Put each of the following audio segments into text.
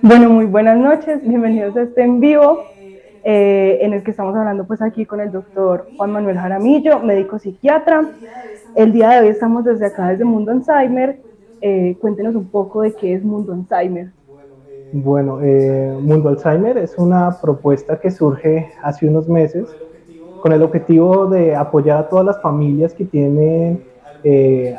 Bueno, muy buenas noches, bienvenidos a este en vivo, en el que estamos hablando pues aquí con el doctor Juan Manuel Jaramillo, médico psiquiatra. El día de hoy estamos desde acá, desde Mundo Alzheimer. Cuéntenos un poco de qué es Mundo Alzheimer. Bueno, Mundo Alzheimer es una propuesta que surge hace unos meses con el objetivo de apoyar a todas las familias que tienen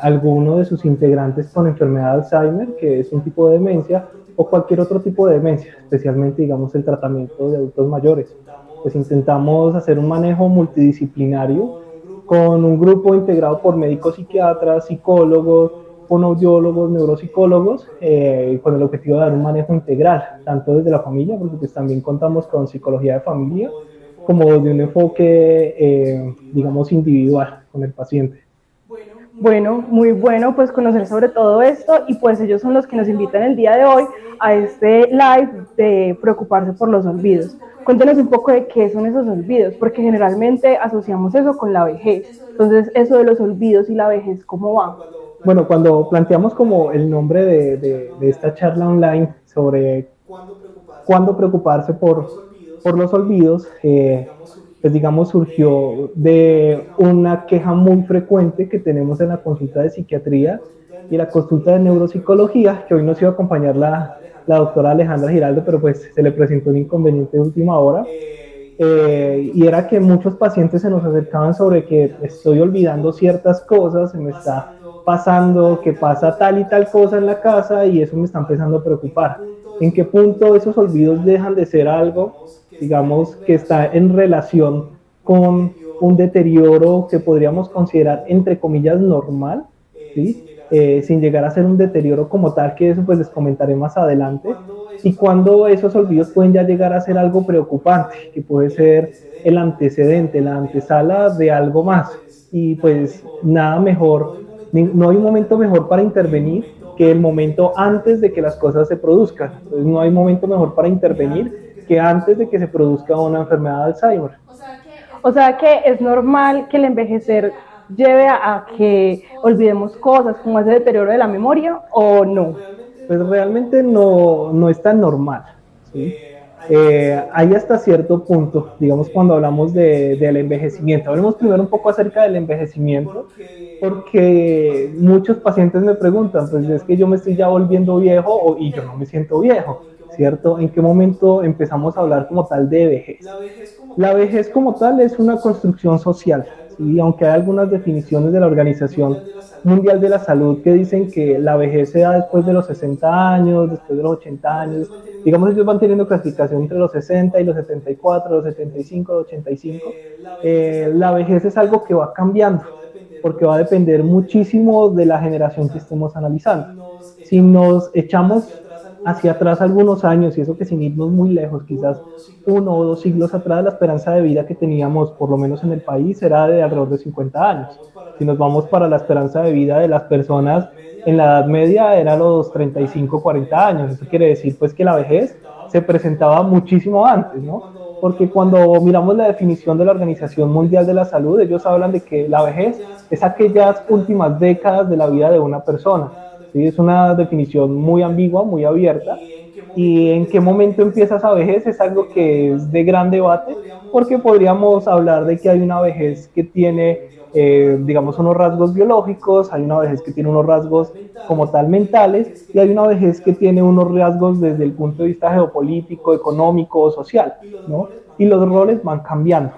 alguno de sus integrantes con enfermedad de Alzheimer, que es un tipo de demencia, o cualquier otro tipo de demencia, especialmente, digamos, el tratamiento de adultos mayores. Pues intentamos hacer un manejo multidisciplinario con un grupo integrado por médicos psiquiatras, psicólogos, fonoaudiólogos, neuropsicólogos, con el objetivo de dar un manejo integral, tanto desde la familia, porque pues también contamos con psicología de familia, como de un enfoque, digamos, individual con el paciente. Bueno, muy bueno pues conocer sobre todo esto y pues ellos son los que nos invitan el día de hoy a este live de preocuparse por los olvidos. Cuéntenos un poco de qué son esos olvidos, porque generalmente asociamos eso con la vejez. Entonces, eso de los olvidos y la vejez, ¿cómo va? Bueno, cuando planteamos como el nombre de esta charla online sobre cuándo preocuparse por los olvidos, pues digamos surgió de una queja muy frecuente que tenemos en la consulta de psiquiatría y la consulta de neuropsicología, que hoy nos iba a acompañar la doctora Alejandra Giraldo, pero pues se le presentó un inconveniente de última hora. Y era que muchos pacientes se nos acercaban sobre que estoy olvidando ciertas cosas, se me está pasando que pasa tal y tal cosa en la casa y eso me está empezando a preocupar. ¿En qué punto esos olvidos dejan de ser algo, digamos, que está en relación con un deterioro que podríamos considerar, entre comillas, normal, ¿sí? Sin llegar a ser un deterioro como tal, que eso pues les comentaré más adelante, y cuando esos olvidos pueden ya llegar a ser algo preocupante, que puede ser el antecedente, la antesala de algo más. Y pues nada mejor, no hay un momento mejor para intervenir que el momento antes de que las cosas se produzcan. Entonces no hay momento mejor para intervenir que antes de que se produzca una enfermedad de Alzheimer. O sea que es normal que el envejecer lleve a que olvidemos cosas como ese deterioro de la memoria o no. Pues realmente no es tan normal, ¿sí? Hay hasta cierto punto, digamos, cuando hablamos del envejecimiento. Hablemos primero un poco acerca del envejecimiento, porque muchos pacientes me preguntan, pues es que yo me estoy ya volviendo viejo y yo no me siento viejo, ¿cierto? ¿En qué momento empezamos a hablar como tal de vejez? La vejez como tal es una construcción social, ¿sí? Aunque hay algunas definiciones de la Organización Mundial de la Salud que dicen que la vejez se da después de los 60 años, después de los 80 años. Digamos, ellos van teniendo clasificación entre los 60 y los 74, los 75, los 85. La vejez es algo que va cambiando, porque va a depender muchísimo de la generación que estemos analizando. Si nos echamos hacia atrás algunos años, y eso que sin irnos muy lejos, quizás 1 o 2 siglos atrás, la esperanza de vida que teníamos, por lo menos en el país, era de alrededor de 50 años. Si nos vamos para la esperanza de vida de las personas en la Edad Media, era los 35, 40 años. Eso quiere decir pues que la vejez se presentaba muchísimo antes, ¿no? Porque cuando miramos la definición de la Organización Mundial de la Salud, ellos hablan de que la vejez es aquellas últimas décadas de la vida de una persona. ¿Sí? Es una definición muy ambigua, muy abierta. ¿Y en qué momento empieza esa vejez? Es algo que es de gran debate, porque podríamos hablar de que hay una vejez que tiene, digamos, unos rasgos biológicos, hay una vejez que tiene unos rasgos como tal mentales, y hay una vejez que tiene unos rasgos desde el punto de vista geopolítico, económico, social, ¿no? Y los roles van cambiando.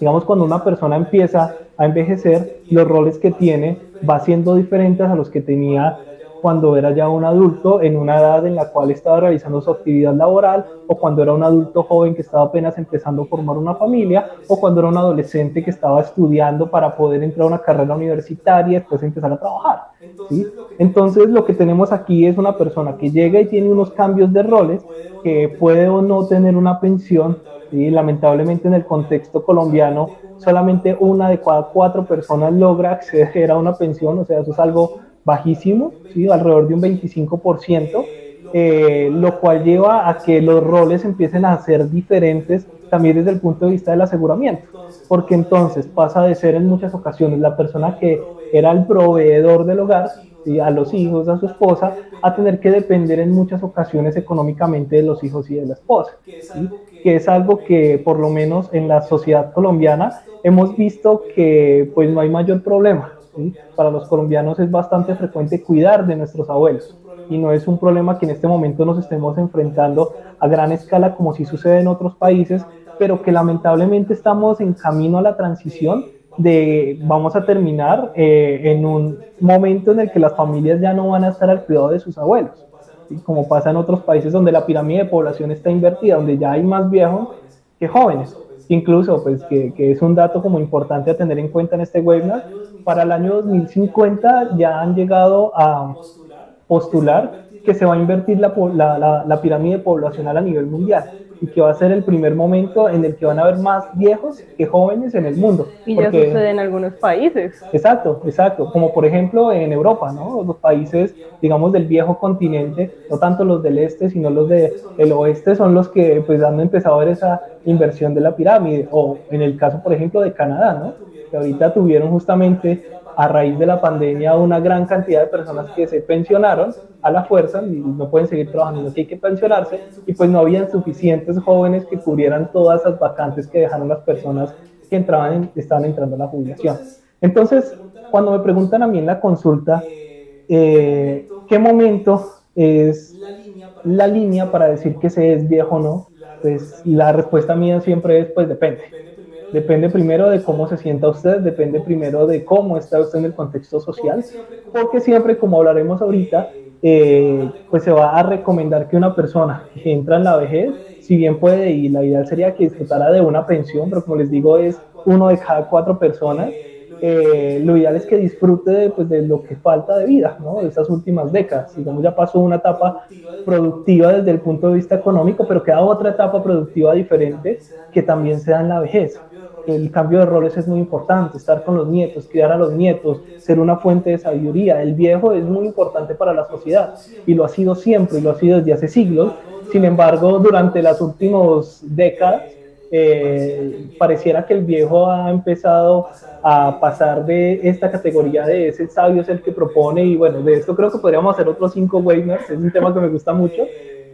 Digamos, cuando una persona empieza a envejecer, los roles que tiene va siendo diferentes a los que tenía cuando era ya un adulto en una edad en la cual estaba realizando su actividad laboral, o cuando era un adulto joven que estaba apenas empezando a formar una familia, o cuando era un adolescente que estaba estudiando para poder entrar a una carrera universitaria y después empezar a trabajar, ¿sí? Entonces lo que tenemos aquí es una persona que llega y tiene unos cambios de roles, que puede o no tener una pensión, ¿sí? Lamentablemente en el contexto colombiano solamente una de cada 4 personas logra acceder a una pensión, o sea, eso es algo bajísimo, ¿sí? Alrededor de un 25%, lo cual lleva a que los roles empiecen a ser diferentes también desde el punto de vista del aseguramiento, porque entonces pasa de ser en muchas ocasiones la persona que era el proveedor del hogar ¿sí? A los hijos, a su esposa, a tener que depender en muchas ocasiones económicamente de los hijos y de la esposa, ¿sí? Que es algo que por lo menos en la sociedad colombiana hemos visto que pues no hay mayor problema, ¿sí? Para los colombianos es bastante frecuente cuidar de nuestros abuelos y no es un problema que en este momento nos estemos enfrentando a gran escala como si sucede en otros países, pero que lamentablemente estamos en camino a la transición de vamos a terminar en un momento en el que las familias ya no van a estar al cuidado de sus abuelos, ¿sí? Como pasa en otros países donde la pirámide de población está invertida, donde ya hay más viejos que jóvenes. Incluso, pues, que es un dato como importante a tener en cuenta en este webinar, para el año 2050 ya han llegado a postular que se va a invertir la pirámide poblacional a nivel mundial y que va a ser el primer momento en el que van a haber más viejos que jóvenes en el mundo. Y ya Porque sucede en algunos países. exacto, exacto. Como por ejemplo en Europa, ¿no? Los países, digamos, del viejo continente, no tanto los del este, sino los del oeste, son los que pues han empezado a ver esa inversión de la pirámide. O en el caso, por ejemplo, de Canadá, ¿no? Que ahorita tuvieron justamente a raíz de la pandemia una gran cantidad de personas que se pensionaron a la fuerza y no pueden seguir trabajando, no que hay que pensionarse y pues no habían suficientes jóvenes que cubrieran todas esas vacantes que dejaron las personas que estaban entrando a la jubilación. Entonces, cuando me preguntan a mí en la consulta, ¿qué momento es la línea para decir que se es viejo o no? Pues la respuesta mía siempre es, pues depende. Depende primero de cómo se sienta usted, depende primero de cómo está usted en el contexto social, porque siempre, como hablaremos ahorita, pues se va a recomendar que una persona que entra en la vejez, si bien puede, y la ideal sería que disfrutara de una pensión, pero como les digo, es uno de cada cuatro personas, lo ideal es que disfrute pues, de lo que falta de vida, ¿no? De estas últimas décadas. Digamos, ya pasó una etapa productiva desde el punto de vista económico, pero queda otra etapa productiva diferente que también se da en la vejez. El cambio de roles es muy importante, estar con los nietos, criar a los nietos, ser una fuente de sabiduría. El viejo es muy importante para la sociedad y lo ha sido siempre y lo ha sido desde hace siglos. Sin embargo, durante las últimas décadas, pareciera que el viejo ha empezado a pasar de esta categoría de ese sabio es el que propone y bueno, de esto creo que podríamos hacer otros 5 webinars, es un tema que me gusta mucho,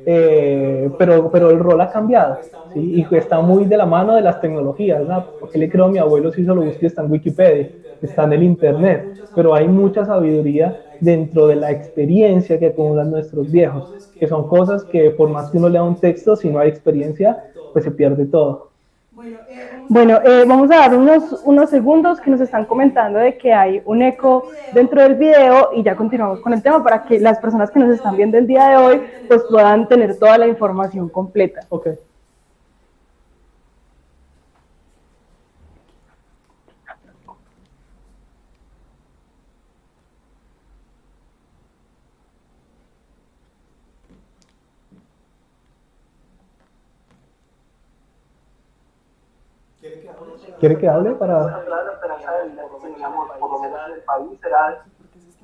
pero el rol ha cambiado, ¿sí? Y está muy de la mano de las tecnologías, ¿no? Porque le creo a mi abuelo si se lo busque está en Wikipedia, está en el internet, pero hay mucha sabiduría dentro de la experiencia que acumulan nuestros viejos, que son cosas que por más que uno lea un texto, si no hay experiencia, pues se pierde todo. Bueno, vamos a dar unos segundos que nos están comentando de que hay un eco dentro del video y ya continuamos con el tema para que las personas que nos están viendo el día de hoy pues puedan tener toda la información completa. Okay. ¿Quiere que hable para...?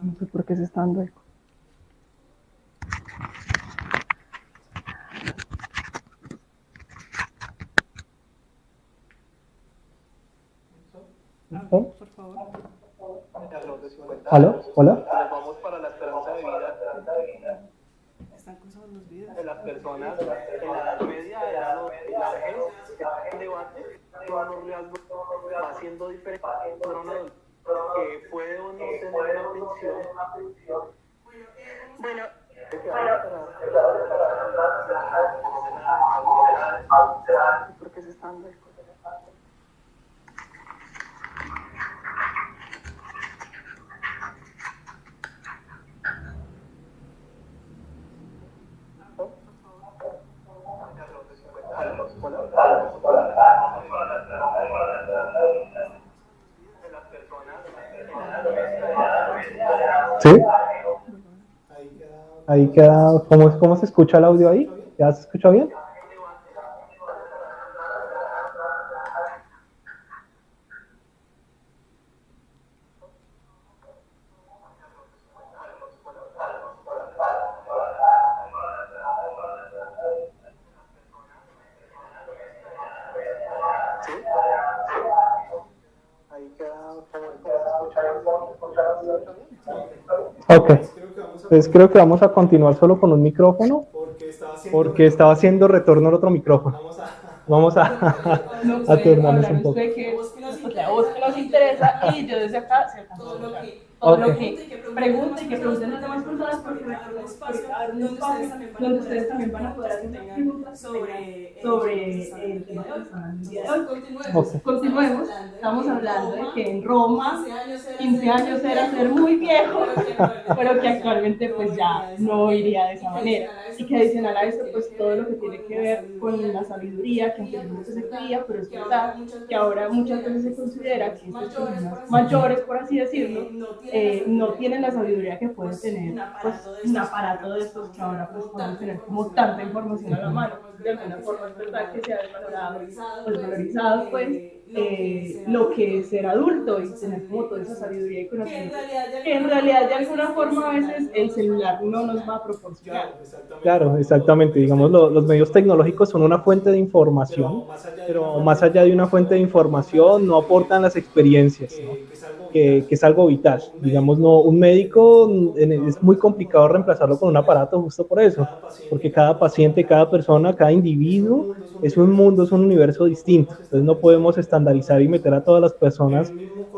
No sé por qué se está dando eco. ¿Oh? ¿Aló? ¿Hola? Vamos para la esperanza de vida. Están cruzados los videos. De las personas en la edad media, la vejez, el debate, va siendo diferente que puede o no tener una pensión. Bueno, ¿por qué se están dando? ¿Sí? Ahí queda, ¿cómo se escucha el audio ahí? ¿Ya se escucha bien? Ok, entonces creo que vamos a continuar solo con un micrófono porque estaba haciendo retorno al otro micrófono. Vamos No a puede turnarnos hablar un poco. usted que pues, la voz que nos interesa y yo desde acá se alcanza a hablar. Todo lo que pregunte y que pregunten las demás personas porque recordemos que va a haber un espacio donde ustedes también van a poder hacer preguntas sobre el tema que están hablando el día de hoy. Ok. Continuemos, estamos hablando de que en Roma 15 años era ser muy viejo, pero que actualmente pues ya no iría de esa manera. Y que adicional a esto pues todo lo que tiene que ver con la sabiduría que anteriormente se creía, pero es verdad que ahora muchas veces se considera que estas personas mayores, por así decirlo, no tienen la sabiduría que pueden tener pues un aparato de estos que ahora pues pueden tener como tanta información a la mano. De alguna forma es verdad que se ha desvalorizado pues lo que es ser adulto y tener como toda esa sabiduría y conocimiento que en realidad de alguna forma a veces el celular no nos va a proporcionar. Claro, exactamente. Digamos, los medios tecnológicos son una fuente de información, pero más allá de una fuente de información, no aportan las experiencias, ¿no? Que es algo vital. Digamos, no, un médico es muy complicado reemplazarlo con un aparato justo por eso, porque cada paciente, cada persona, cada individuo es un mundo, es un universo distinto. Entonces no podemos estandarizar y meter a todas las personas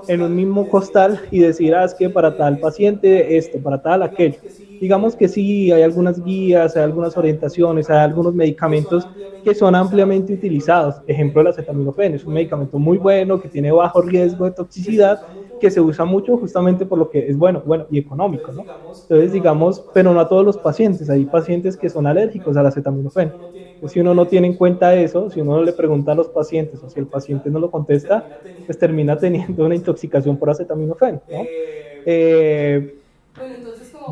en un mismo costal y decir, ah, es que para tal paciente esto, para tal aquello. Digamos que sí, hay algunas guías, hay algunas orientaciones, hay algunos medicamentos que son ampliamente utilizados. Ejemplo, el acetaminofén es un medicamento muy bueno, que tiene bajo riesgo de toxicidad, que se usa mucho justamente por lo que es bueno y económico, ¿no? Entonces, digamos, pero no a todos los pacientes. Hay pacientes que son alérgicos al acetaminofén. Entonces, si uno no tiene en cuenta eso, si uno no le pregunta a los pacientes o si el paciente no lo contesta, pues termina teniendo una intoxicación por acetaminofén, ¿no?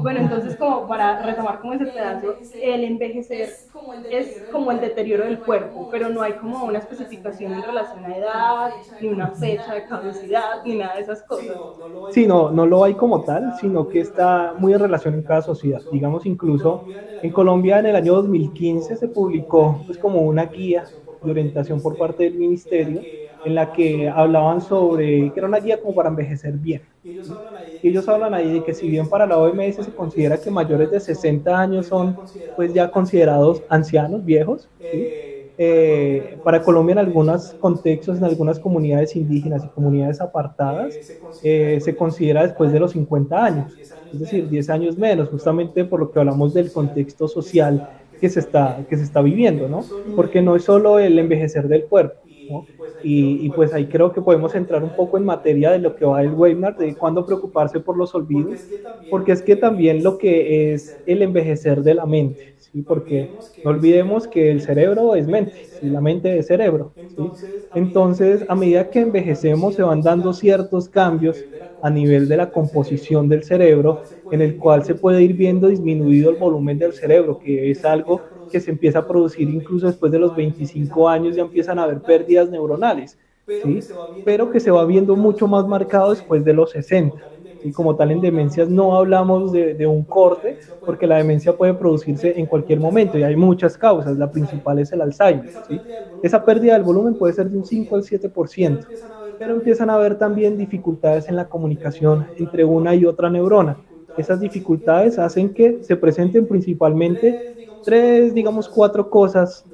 Bueno, entonces como para retomar como ese pedazo, el envejecer es como el deterioro del cuerpo, pero no hay como una especificación en relación a edad, ni una fecha de caducidad, ni nada de esas cosas. Sí, no, no lo hay como tal, sino que está muy en relación en cada sociedad. Digamos, incluso en Colombia en el año 2015 se publicó pues como una guía de orientación por parte del ministerio en la que hablaban sobre, que era una guía como para envejecer bien. ¿Sí? Y ellos hablan ahí de que si bien para la OMS se considera que mayores de 60 años son pues ya considerados ancianos, viejos, ¿sí? Para Colombia en algunos contextos, en algunas comunidades indígenas y comunidades apartadas, se considera después de los 50 años, es decir, 10 años menos, justamente por lo que hablamos del contexto social que se está viviendo, ¿no? Porque no es solo el envejecer del cuerpo, ¿no? Y pues ahí creo que podemos entrar un poco en materia de lo que va el webinar, de cuándo preocuparse por los olvidos, porque es que también lo que es el envejecer de la mente, ¿sí? Porque no olvidemos que el cerebro es mente, ¿sí? La mente es cerebro, ¿sí? Entonces, a medida que envejecemos se van dando ciertos cambios a nivel de la composición del cerebro, en el cual se puede ir viendo disminuido el volumen del cerebro, que es algo que se empieza a producir incluso después de los 25 años, ya empiezan a haber pérdidas neuronales, ¿sí? Pero que se va viendo mucho más marcado después de los 60. ¿Sí? Como tal, en demencias no hablamos de un corte, porque la demencia puede producirse en cualquier momento y hay muchas causas. La principal es el Alzheimer. ¿Sí? Esa pérdida del volumen puede ser de un 5 al 7%, pero empiezan a haber también dificultades en la comunicación entre una y otra neurona. Esas dificultades hacen que se presenten principalmente tres, digamos, cuatro cosas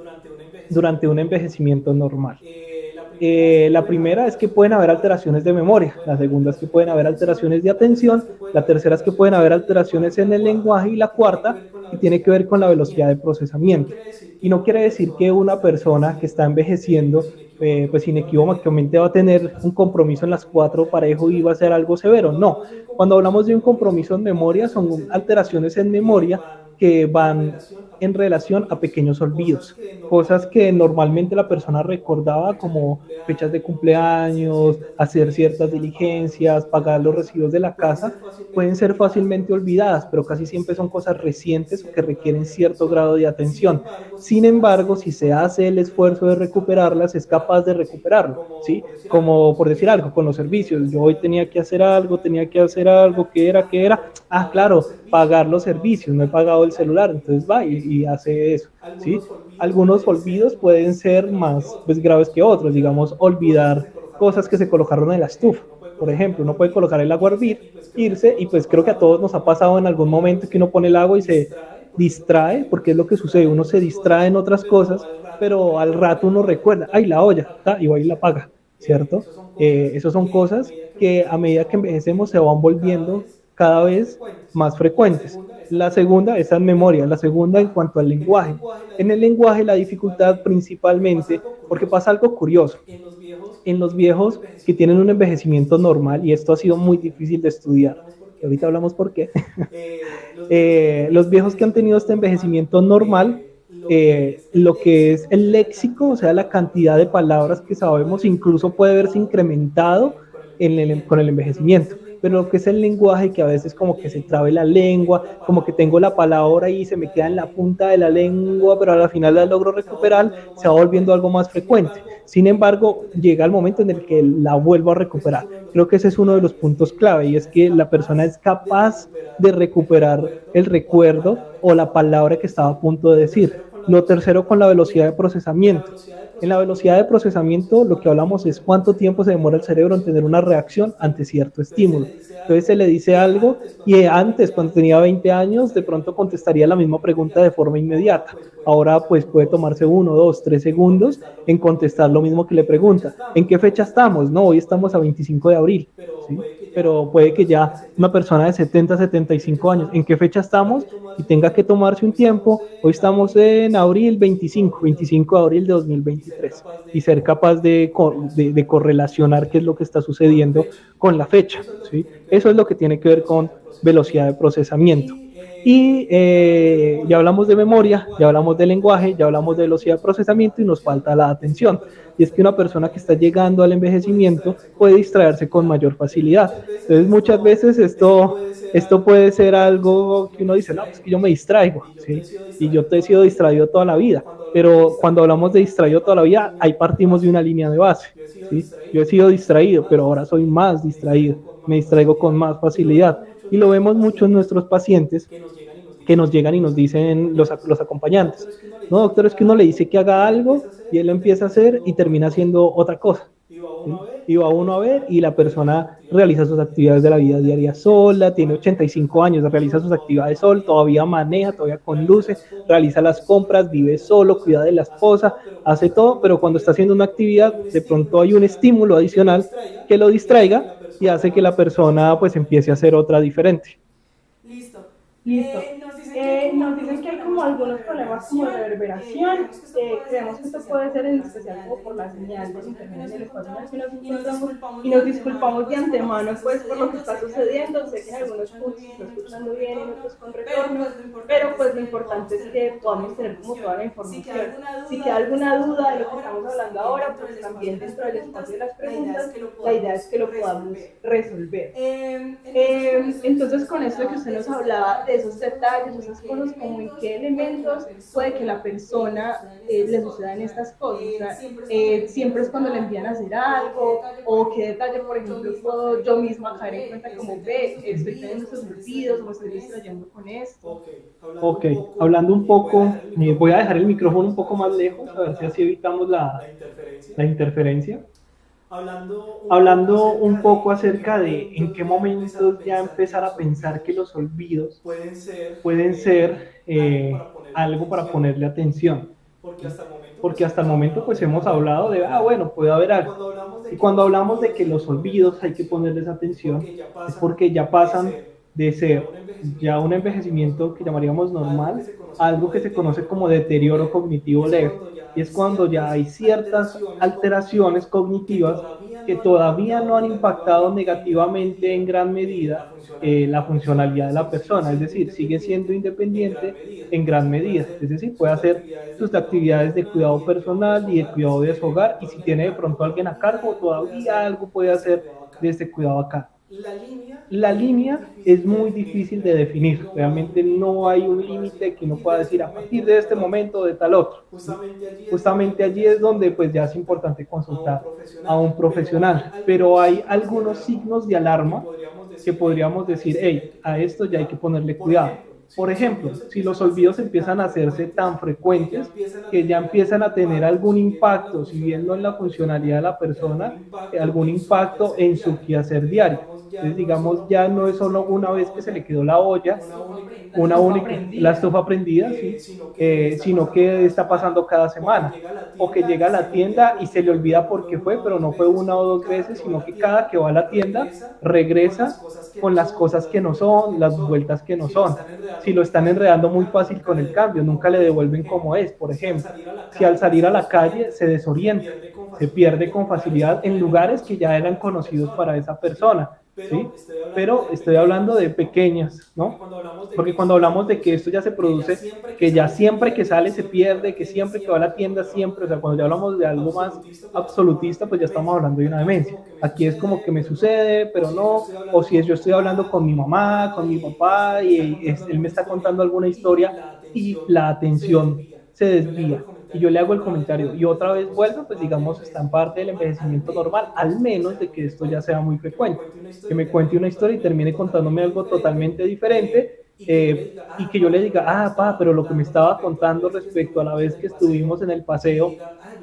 durante un envejecimiento normal. La primera es que pueden haber alteraciones de memoria, la segunda es que pueden haber alteraciones de atención, la tercera es que pueden haber alteraciones en el lenguaje y la cuarta que tiene que ver con la velocidad de procesamiento. Y no quiere decir que una persona que está envejeciendo pues inequívocamente va a tener un compromiso en las cuatro parejo y va a ser algo severo. No, cuando hablamos de un compromiso en memoria son alteraciones en memoria que van en relación a pequeños olvidos, cosas que normalmente la persona recordaba como fechas de cumpleaños, hacer ciertas diligencias, pagar los recibos de la casa, pueden ser fácilmente olvidadas, pero casi siempre son cosas recientes o que requieren cierto grado de atención. Sin embargo, si se hace el esfuerzo de recuperarlas, es capaz de recuperarlo, ¿sí? Como por decir algo, con los servicios. Yo hoy tenía que hacer algo, ¿qué era? Ah, claro, pagar los servicios, no he pagado el celular, entonces va y hace eso, ¿sí? Algunos olvidos pueden ser más pues, graves que otros, digamos, olvidar cosas que se colocaron en la estufa, por ejemplo, uno puede colocar el agua a hervir, irse, y pues creo que a todos nos ha pasado en algún momento que uno pone el agua y se distrae, porque es lo que sucede, uno se distrae en otras cosas, pero al rato uno recuerda, ay, la olla, y va y la apaga, ¿cierto? Esas son cosas que a medida que envejecemos se van volviendo cada vez más frecuentes. La segunda, esa es memoria. La segunda, en cuanto al lenguaje. En el lenguaje, la dificultad principalmente, porque pasa algo curioso. En los viejos que tienen un envejecimiento normal, y esto ha sido muy difícil de estudiar, y ahorita hablamos por qué, los viejos que han tenido este envejecimiento normal, lo que es el léxico, o sea, la cantidad de palabras que sabemos, incluso puede verse incrementado con el envejecimiento. Pero lo que es el lenguaje, que a veces como que se trabe la lengua, como que tengo la palabra y se me queda en la punta de la lengua, pero al final la logro recuperar, se va volviendo algo más frecuente. Sin embargo, llega el momento en el que la vuelvo a recuperar. Creo que ese es uno de los puntos clave, y es que la persona es capaz de recuperar el recuerdo o la palabra que estaba a punto de decir. Lo tercero, con la velocidad de procesamiento. En la velocidad de procesamiento, lo que hablamos es cuánto tiempo se demora el cerebro en tener una reacción ante cierto estímulo. Entonces se le dice algo y antes, cuando tenía 20 años, de pronto contestaría la misma pregunta de forma inmediata. Ahora pues puede tomarse 1, 2, 3 segundos en contestar lo mismo que le pregunta. ¿En qué fecha estamos? No, hoy estamos a 25 de abril. ¿Sí? Pero puede que ya una persona de 70, 75 años, ¿en qué fecha estamos? Y tenga que tomarse un tiempo. Hoy estamos en abril 25 de abril de 2023, y ser capaz de correlacionar qué es lo que está sucediendo con la fecha, ¿sí? Eso es lo que tiene que ver con velocidad de procesamiento. Y ya hablamos de memoria, ya hablamos de lenguaje, ya hablamos de velocidad de procesamiento, y nos falta la atención. Y es que una persona que está llegando al envejecimiento puede distraerse con mayor facilidad. Entonces muchas veces esto puede ser algo que uno dice, no, pues que yo me distraigo, ¿sí? Y yo te he sido distraído toda la vida. Pero cuando hablamos de distraído toda la vida, ahí partimos de una línea de base, ¿sí? Yo he sido distraído, pero ahora soy más distraído, me distraigo con más facilidad. Y lo vemos mucho en nuestros pacientes que nos llegan y nos dicen los acompañantes, no, doctor, es que uno le dice que haga algo y él lo empieza a hacer y termina haciendo otra cosa. ¿Sí? Y va uno a ver y la persona realiza sus actividades de la vida diaria sola, tiene 85 años, realiza sus actividades sola, todavía maneja, todavía conduce, realiza las compras, vive solo, cuida de la esposa, hace todo, pero cuando está haciendo una actividad, de pronto hay un estímulo adicional que lo distraiga y hace que la persona pues empiece a hacer otra diferente. Listo. Nos dicen que hay como algunos problemas como de reverberación. Creemos que esto puede ser en especial como por la señal del internet en el espacio en el que nos encontramos, y nos disculpamos de antemano pues por lo que está sucediendo. Sé que en algunos puntos se está escuchando bien, en otros con retorno, pero pues lo importante es que podamos tener como toda la información. Si queda alguna duda de lo que estamos hablando ahora, pues también dentro del espacio de las preguntas, la idea es que lo podamos resolver. Entonces, con esto que usted nos hablaba de esos detalles, esas cosas, como en qué elementos puede que la persona le sucedan estas cosas. O sea, siempre es cuando le envían a hacer algo, o qué detalle, por ejemplo, puedo yo misma caer en cuenta como, estoy teniendo estos olvidos, o me estoy distrayendo con esto. Ok, hablando un poco, voy a dejar el micrófono un poco más lejos, a ver si así evitamos la interferencia. Hablando un poco acerca de en qué momentos ya empezar a pensar que los olvidos pueden ser algo para ponerle atención. Porque hasta el momento pues hemos hablado de, bueno, puede haber algo. Y cuando hablamos de que los olvidos hay que ponerles atención, es porque ya pasan de ser ya un envejecimiento que llamaríamos normal a algo que se conoce como deterioro cognitivo leve. Y es cuando ya hay ciertas alteraciones cognitivas que todavía no han impactado negativamente en gran medida la funcionalidad de la persona, es decir, sigue siendo independiente en gran medida, es decir, puede hacer sus actividades de cuidado personal y de cuidado de su hogar, y si tiene de pronto alguien a cargo, todavía algo puede hacer de este cuidado a cargo. La línea es muy difícil de definir, realmente no hay un límite que uno pueda decir a partir de este momento de tal otro. Justamente allí es donde pues ya es importante consultar a un profesional, pero hay algunos signos de alarma que podríamos decir, hey, a esto ya hay que ponerle cuidado. Por ejemplo, si los olvidos empiezan a hacerse tan frecuentes que ya empiezan a tener algún impacto, si bien no en la funcionalidad de la persona, algún impacto en su quehacer diario. Entonces, digamos, ya no es solo una vez que se le quedó la olla, una única, la estufa prendida, ¿sí? Sino que está pasando cada semana. O que llega a la tienda y se le olvida por qué fue, pero no fue una o dos veces, sino que cada que va a la tienda regresa con las cosas que no son, las vueltas que no son. Si lo están enredando muy fácil con el cambio, nunca le devuelven como es, por ejemplo. Si al salir a la calle se desorienta, se pierde con facilidad en lugares que ya eran conocidos para esa persona. ¿Sí? Pero estoy hablando de pequeñas, ¿no? Porque cuando hablamos de que esto ya se produce, que ya siempre que sale se pierde, que siempre que va a la tienda siempre, o sea, cuando ya hablamos de algo más absolutista, pues ya estamos hablando de una demencia. Aquí es como que me sucede, pero no, o si es yo estoy hablando con mi mamá, con mi papá, y él me está contando alguna historia y la atención se desvía y yo le hago el comentario y otra vez vuelve, pues digamos está en parte del envejecimiento normal, al menos de que esto ya sea muy frecuente, que me cuente una historia y termine contándome algo totalmente diferente y que yo le diga, ah, pa, pero lo que me estaba contando respecto a la vez que estuvimos en el paseo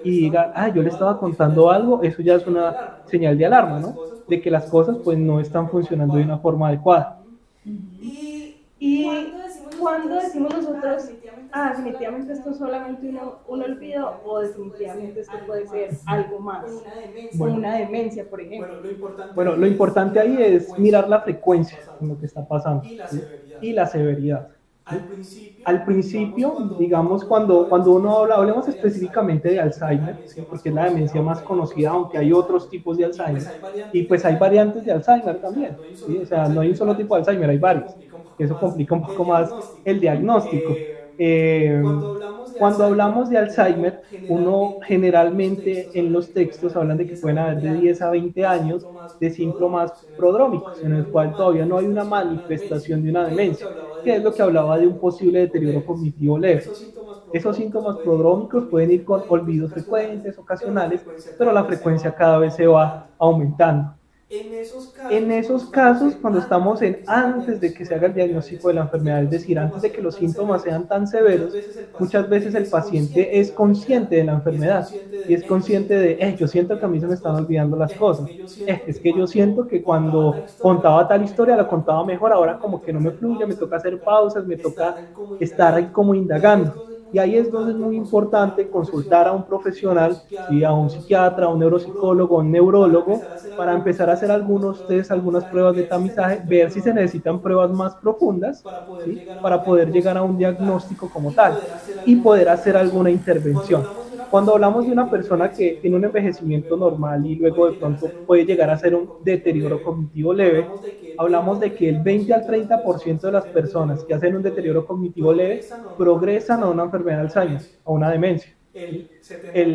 y diga, ah, yo le estaba contando algo, eso ya es una señal de alarma, ¿no? De que las cosas pues no están funcionando de una forma adecuada. Y cuando decimos nosotros, ah, definitivamente esto es solamente un olvido o definitivamente esto puede ser algo más, bueno, una demencia, por ejemplo. Bueno, lo importante ahí es mirar la frecuencia de lo que está pasando, ¿sí? Y la severidad. Al principio, digamos, cuando uno habla, hablemos específicamente de Alzheimer, ¿sí? Porque es la demencia más conocida, aunque hay otros tipos de Alzheimer, y pues hay variantes de Alzheimer también, ¿sí? O sea, no hay un solo tipo de Alzheimer, hay varios. Eso complica un poco más el diagnóstico. Eh, Cuando hablamos de Alzheimer, uno generalmente en los textos hablan de que pueden haber de 10 a 20 años de síntomas prodrómicos, en el cual todavía no hay una manifestación de una demencia, que es lo que hablaba de un posible deterioro cognitivo leve. Esos síntomas prodrómicos pueden ir con olvidos frecuentes, ocasionales, pero la frecuencia cada vez se va aumentando. En esos casos, cuando estamos antes de que se haga el diagnóstico de la enfermedad, es decir, antes de que los síntomas sean tan severos, muchas veces el paciente es consciente de la enfermedad y es consciente de, yo siento que a mí se me están olvidando las cosas. Es que yo siento que cuando contaba tal historia la contaba mejor, ahora como que no me fluye, me toca hacer pausas, me toca estar ahí como indagando. Y ahí es donde es muy importante consultar a un profesional, ¿sí? A un psiquiatra, a un neuropsicólogo, a un neurólogo, para empezar a hacer algunos test, algunas pruebas de tamizaje, ver si se necesitan pruebas más profundas, ¿sí? Para poder llegar a un diagnóstico como tal y poder hacer alguna intervención. Cuando hablamos de una persona que tiene un envejecimiento normal y luego de pronto puede llegar a ser un deterioro cognitivo leve, hablamos de que el 20 al 30% de las personas que hacen un deterioro cognitivo leve progresan a una enfermedad de Alzheimer, a una demencia. El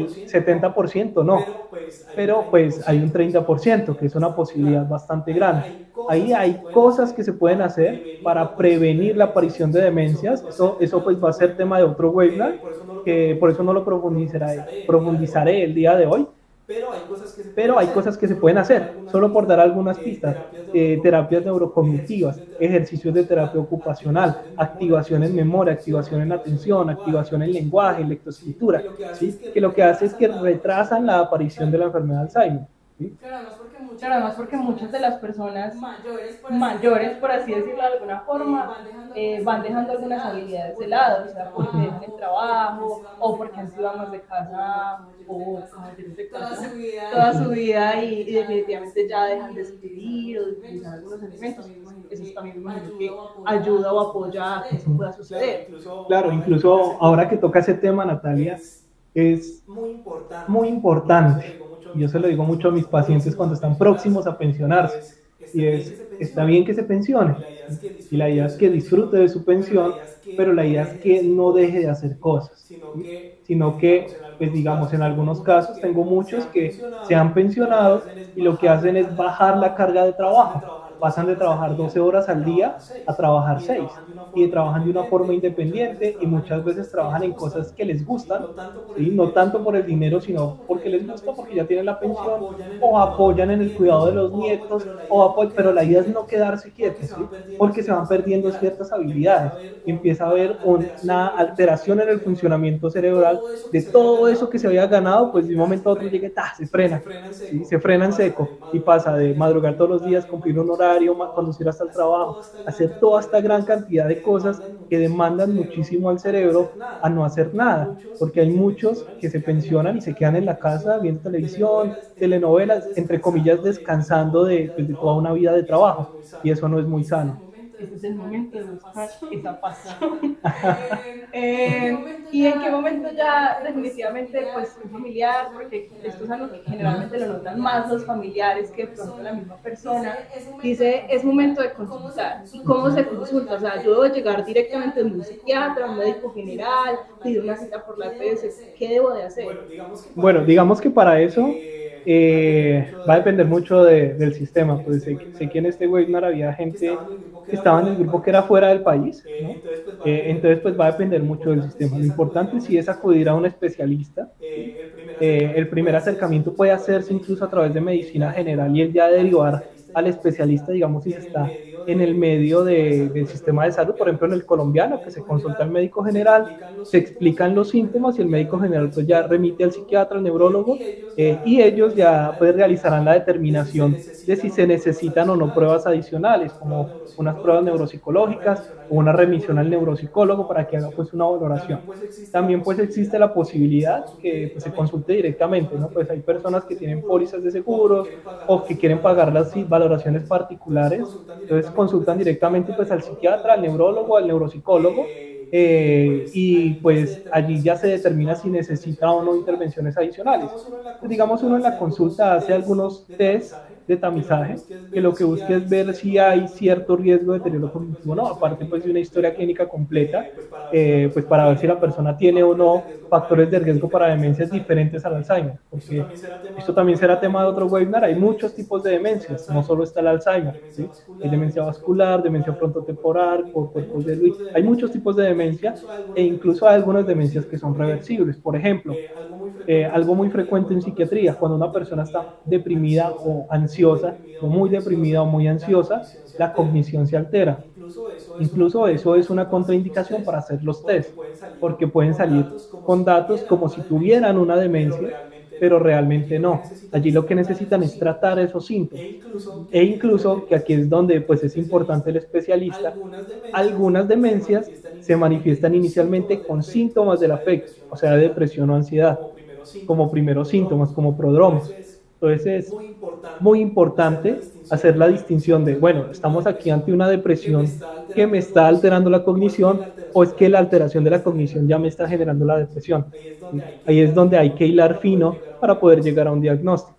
70% no, pero pues hay un 30% que es una posibilidad bastante grande. Ahí hay cosas que se pueden hacer para prevenir la aparición de demencias. Eso pues va a ser tema de otro webinar, que por eso no lo profundizaré el día de hoy. Pero hay cosas que se pueden hacer, solo por dar algunas pistas. Terapias neurocognitivas, ejercicios de terapia ocupacional, activación en memoria, activación en atención, activación en lenguaje, lectoescritura, ¿sí? Que lo que hace es que retrasan la aparición de la enfermedad de Alzheimer. ¿Sí? Claro, además porque muchas de las personas mayores, por así decirlo de alguna forma, van dejando algunas habilidades de lado, o sea, porque dejan el trabajo, o porque han sido amas de casa, o caballeros de casa toda su vida y definitivamente ya dejan de escribir o de utilizar algunos elementos. Eso también me imagino que ayuda o apoya a que eso pueda suceder. Claro, incluso ahora que toca ese tema, Natalia, es muy importante. Yo se lo digo mucho a mis pacientes cuando están próximos a pensionarse. Y está bien que se pensione. Y la idea es que disfrute de su pensión, pero la idea es que no deje de hacer cosas. ¿Sí? Sino que, pues digamos, en algunos casos tengo muchos que se han pensionado y lo que hacen es bajar la carga de trabajo, pasan de trabajar 12 horas al día a trabajar 6 y trabajan de una forma independiente y muchas veces trabajan en cosas que les gustan, ¿sí? No tanto por el dinero, sino porque les gusta, porque ya tienen la pensión o apoyan en el cuidado de los nietos, pero la idea es no quedarse quietos, ¿sí? Porque se van perdiendo ciertas habilidades y empieza a haber una alteración en el funcionamiento cerebral de todo eso que se había ganado, pues de un momento a otro llega, se frena, ¿sí? Se frena en seco y pasa de madrugar todos los días, cumplir un horario, conducir hasta el trabajo, hacer toda esta gran cantidad de cosas que demandan muchísimo al cerebro a no hacer nada, porque hay muchos que se pensionan y se quedan en la casa viendo televisión, telenovelas, entre comillas, descansando pues, de toda una vida de trabajo, y eso no es muy sano. Ese es el momento de buscar esa paz. ¿Y en qué momento ya definitivamente pues un familiar, porque esto es algo que generalmente lo notan más los familiares que de pronto la misma persona, dice es momento de consultar? ¿Y cómo se consulta? O sea, yo debo llegar directamente a un psiquiatra, a un médico general, pedir una cita por la EPS, ¿qué debo de hacer? Bueno, digamos que para eso va a depender mucho del sistema. Pues sé que en este webinar había gente que estaba en el grupo que era fuera del país, ¿no? Entonces pues va a depender mucho del sistema. Lo importante sí es acudir a un especialista, ¿sí? El primer acercamiento puede hacerse incluso a través de medicina general y el ya derivar al especialista, digamos, si se está en el medio del sistema de salud, por ejemplo en el colombiano, que se consulta al médico general, se explican los síntomas y el médico general pues ya remite al psiquiatra, al neurólogo, y ellos ya pues realizarán la determinación de si se necesitan o no pruebas adicionales, como unas pruebas neuropsicológicas o una remisión al neuropsicólogo para que haga pues una valoración. También pues existe la posibilidad que pues, se consulte directamente, ¿no? Pues hay personas que tienen pólizas de seguros o que quieren pagar las valoraciones particulares, entonces consultan directamente pues al psiquiatra, al neurólogo, al neuropsicólogo, y pues allí ya se determina si necesita o no intervenciones adicionales. Pues, digamos, uno en la consulta hace algunos test de tamizaje, que lo que busca es ver si hay cierto riesgo de deterioro cognitivo, ¿no? Aparte pues de una historia clínica completa, pues para ver si la persona tiene o no factores de riesgo para demencias diferentes al Alzheimer, porque esto también será tema de otro webinar. Hay muchos tipos de demencias, no solo está el Alzheimer, ¿sí? Hay demencia vascular, demencia frontotemporal, por cuerpos de Lewy, hay muchos tipos de demencia e incluso hay algunas demencias que son reversibles. Por ejemplo, algo muy frecuente en psiquiatría, cuando una persona está deprimida o ansiosa, o muy deprimida o muy ansiosa, la cognición se altera. Incluso eso es una contraindicación para hacer los test, porque pueden salir con datos como si tuvieran una demencia, pero realmente no. Allí lo que necesitan es tratar esos síntomas. E incluso, que aquí es donde pues es importante el especialista, algunas demencias se manifiestan inicialmente con síntomas del afecto, o sea, depresión o ansiedad, como primeros síntomas, como prodromos. Entonces es muy importante hacer la distinción de, bueno, estamos aquí ante una depresión que me está alterando la cognición, o es que la alteración de la cognición ya me está generando la depresión. Ahí es donde hay que hilar fino para poder llegar a un diagnóstico.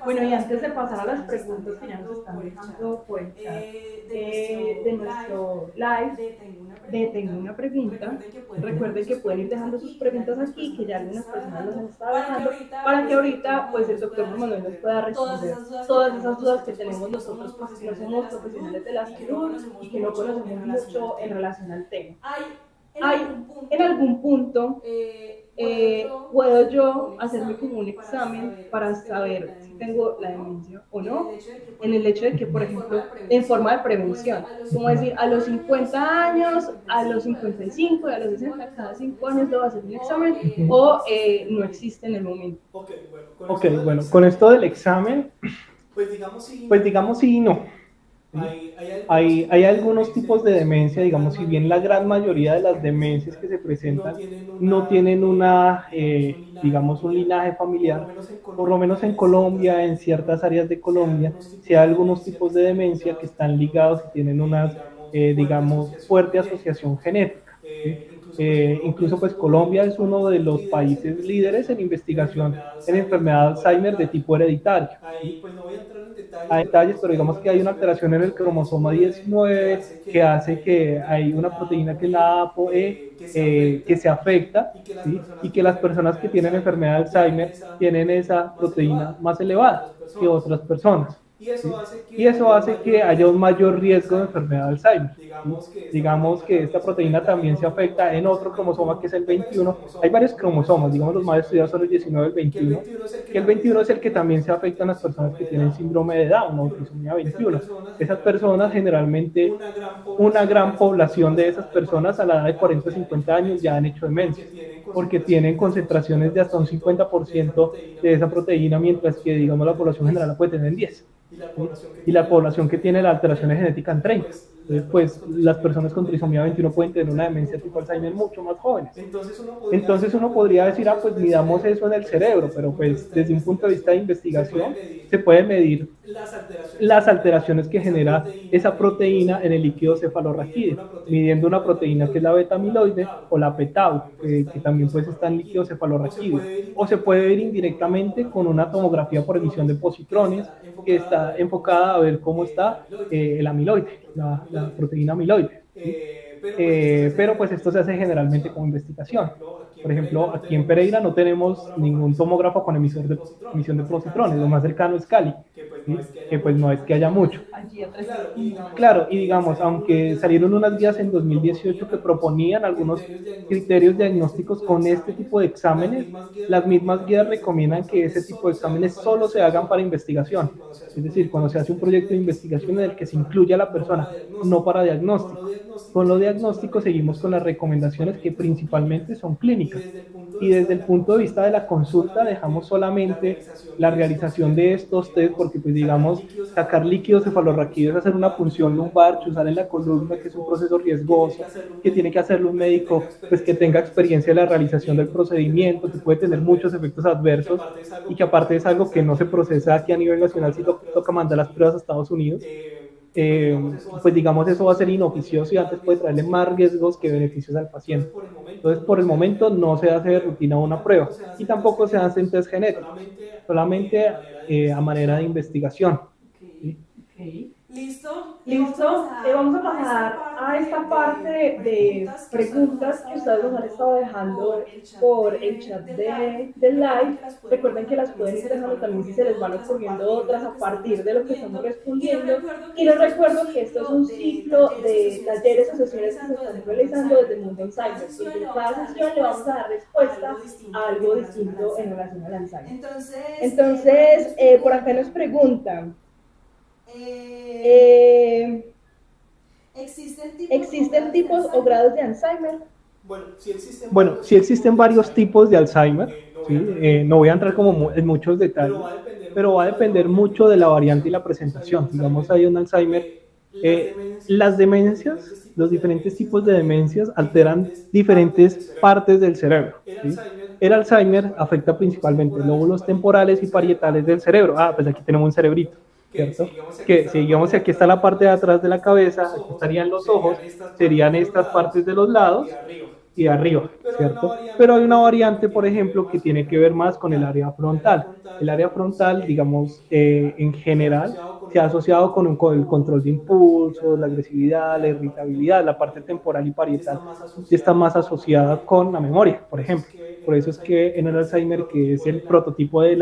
Bueno, y antes de pasar a las preguntas que ya nos están dejando por el chat de nuestro live, tengo una pregunta. Recuerden que pueden ir dejando sus preguntas aquí, que ya algunas personas las han estado dejando, para que ahorita pues el doctor Manuel nos pueda responder todas esas dudas que tenemos nosotros, pues que no somos profesionales de la salud y que no conocemos mucho en relación al tema. Hay en algún punto puedo yo hacerme como un examen para saber si tengo la demencia o no, en el hecho de que, por ejemplo, en forma de prevención, como decir, a los 50 años, a los 55 y a los 60, cada 5 años debo hacer un examen, o no existe en el momento. Ok, bueno, con esto del examen, pues digamos sí y no. Hay algunos tipos de demencia, digamos, si bien la gran mayoría de las demencias que se presentan no tienen digamos, un linaje familiar, por lo menos en Colombia, en ciertas áreas de Colombia, sí hay algunos tipos de demencia que están ligados y tienen una, digamos, fuerte asociación genética, ¿sí? Incluso pues Colombia es uno de los países líderes en investigación en enfermedad de Alzheimer de tipo hereditario, ¿sí? A detalles, pero digamos que hay una alteración en el cromosoma 19 que hace que hay una proteína que es la ApoE, que se afecta, ¿sí? Y que las personas que tienen enfermedad de Alzheimer tienen esa proteína más elevada que otras personas. ¿sí? Y eso hace que haya un mayor riesgo de enfermedad de Alzheimer. ¿Sí? Digamos que esta proteína también se afecta en otro cromosoma que es el 21. Hay varios cromosomas, digamos los más estudiados son el 19 y el 21, que el 21 es el que también se afecta en las personas que tienen síndrome de Down o trisomía 21. Esas personas generalmente, una gran población de esas personas a la edad de 40 o 50 años ya han hecho demencia, porque tienen concentraciones de hasta un 50% de esa proteína, mientras que, digamos, la población general la puede tener en 10. ¿Sí? Y la población que tiene la alteración genética en 30. Entonces, pues las personas con trisomía 21 pueden tener una demencia tipo Alzheimer mucho más jóvenes. Entonces uno podría decir, pues midamos eso en el cerebro, pero pues desde un punto de vista de investigación se puede medir las alteraciones que genera esa proteína en el líquido cefalorraquídeo, midiendo una proteína que es la beta-amiloide o la p-tau, que también pues está en líquido cefalorraquídeo. O se puede ver indirectamente con una tomografía por emisión de positrones que está enfocada a ver cómo está el amiloide, la proteína amiloide. ¿Sí? Pero pues esto se hace generalmente con investigación. Por ejemplo, aquí en Pereira no tenemos ningún tomógrafo con emisión de positrones, lo más cercano es Cali, ¿sí? Que pues no es que haya mucho. Claro, y digamos, aunque salieron unas guías en 2018 que proponían algunos criterios diagnósticos con este tipo de exámenes, las mismas guías recomiendan que ese tipo de exámenes solo se hagan para investigación. Es decir, cuando se hace un proyecto de investigación en el que se incluye a la persona, no para diagnóstico. Con lo diagnóstico seguimos con las recomendaciones que principalmente son clínicas. Y desde el punto de vista de la consulta dejamos solamente la realización de estos test porque pues digamos sacar líquidos cefalorraquídeos, hacer una punción lumbar, chuzar en la columna, que es un proceso riesgoso, que tiene que hacerlo un médico pues que tenga experiencia en la realización del procedimiento, que puede tener muchos efectos adversos y que aparte es algo que no se procesa aquí a nivel nacional, si toca mandar las pruebas a Estados Unidos. Pues digamos eso va a ser inoficioso y antes puede traerle más riesgos que beneficios al paciente. Entonces por el momento no se hace de rutina una prueba y tampoco se hacen test genéticos, solamente a manera de investigación. ¿Sí? Okay. Listo. Vamos a pasar a esta parte de preguntas que ustedes nos han estado dejando por el chat del live. Recuerden que las pueden ir dejando también si se les van ocurriendo otras a partir de lo que estamos respondiendo. Y les recuerdo que esto es un ciclo de talleres o sesiones que se están realizando desde el mundo Alzheimer. Y en cada sesión le vamos a dar respuesta a algo distinto en relación al Alzheimer. Entonces, por acá nos preguntan. ¿Existen tipos o grados de Alzheimer? Bueno, sí existen varios tipos de Alzheimer. ¿Sí? No voy a entrar como en muchos detalles, pero va a depender mucho de la variante y la presentación. Digamos, hay un Alzheimer. Las demencias, los diferentes tipos de demencias alteran diferentes partes del cerebro. ¿Sí? El Alzheimer afecta principalmente lóbulos temporales y parietales del cerebro. Pues aquí tenemos un cerebrito. ¿Cierto? Que si digamos que aquí está la parte de atrás de la cabeza, aquí estarían los ojos, serían estas partes de los lados y de arriba, ¿cierto? Pero hay una variante, por ejemplo, que tiene que ver más con el área frontal. El área frontal, digamos, en general, se ha asociado con el control de impulsos, la agresividad, la irritabilidad, la parte temporal y parietal está más asociada con la memoria, por ejemplo. Por eso es que en el Alzheimer, que es el prototipo de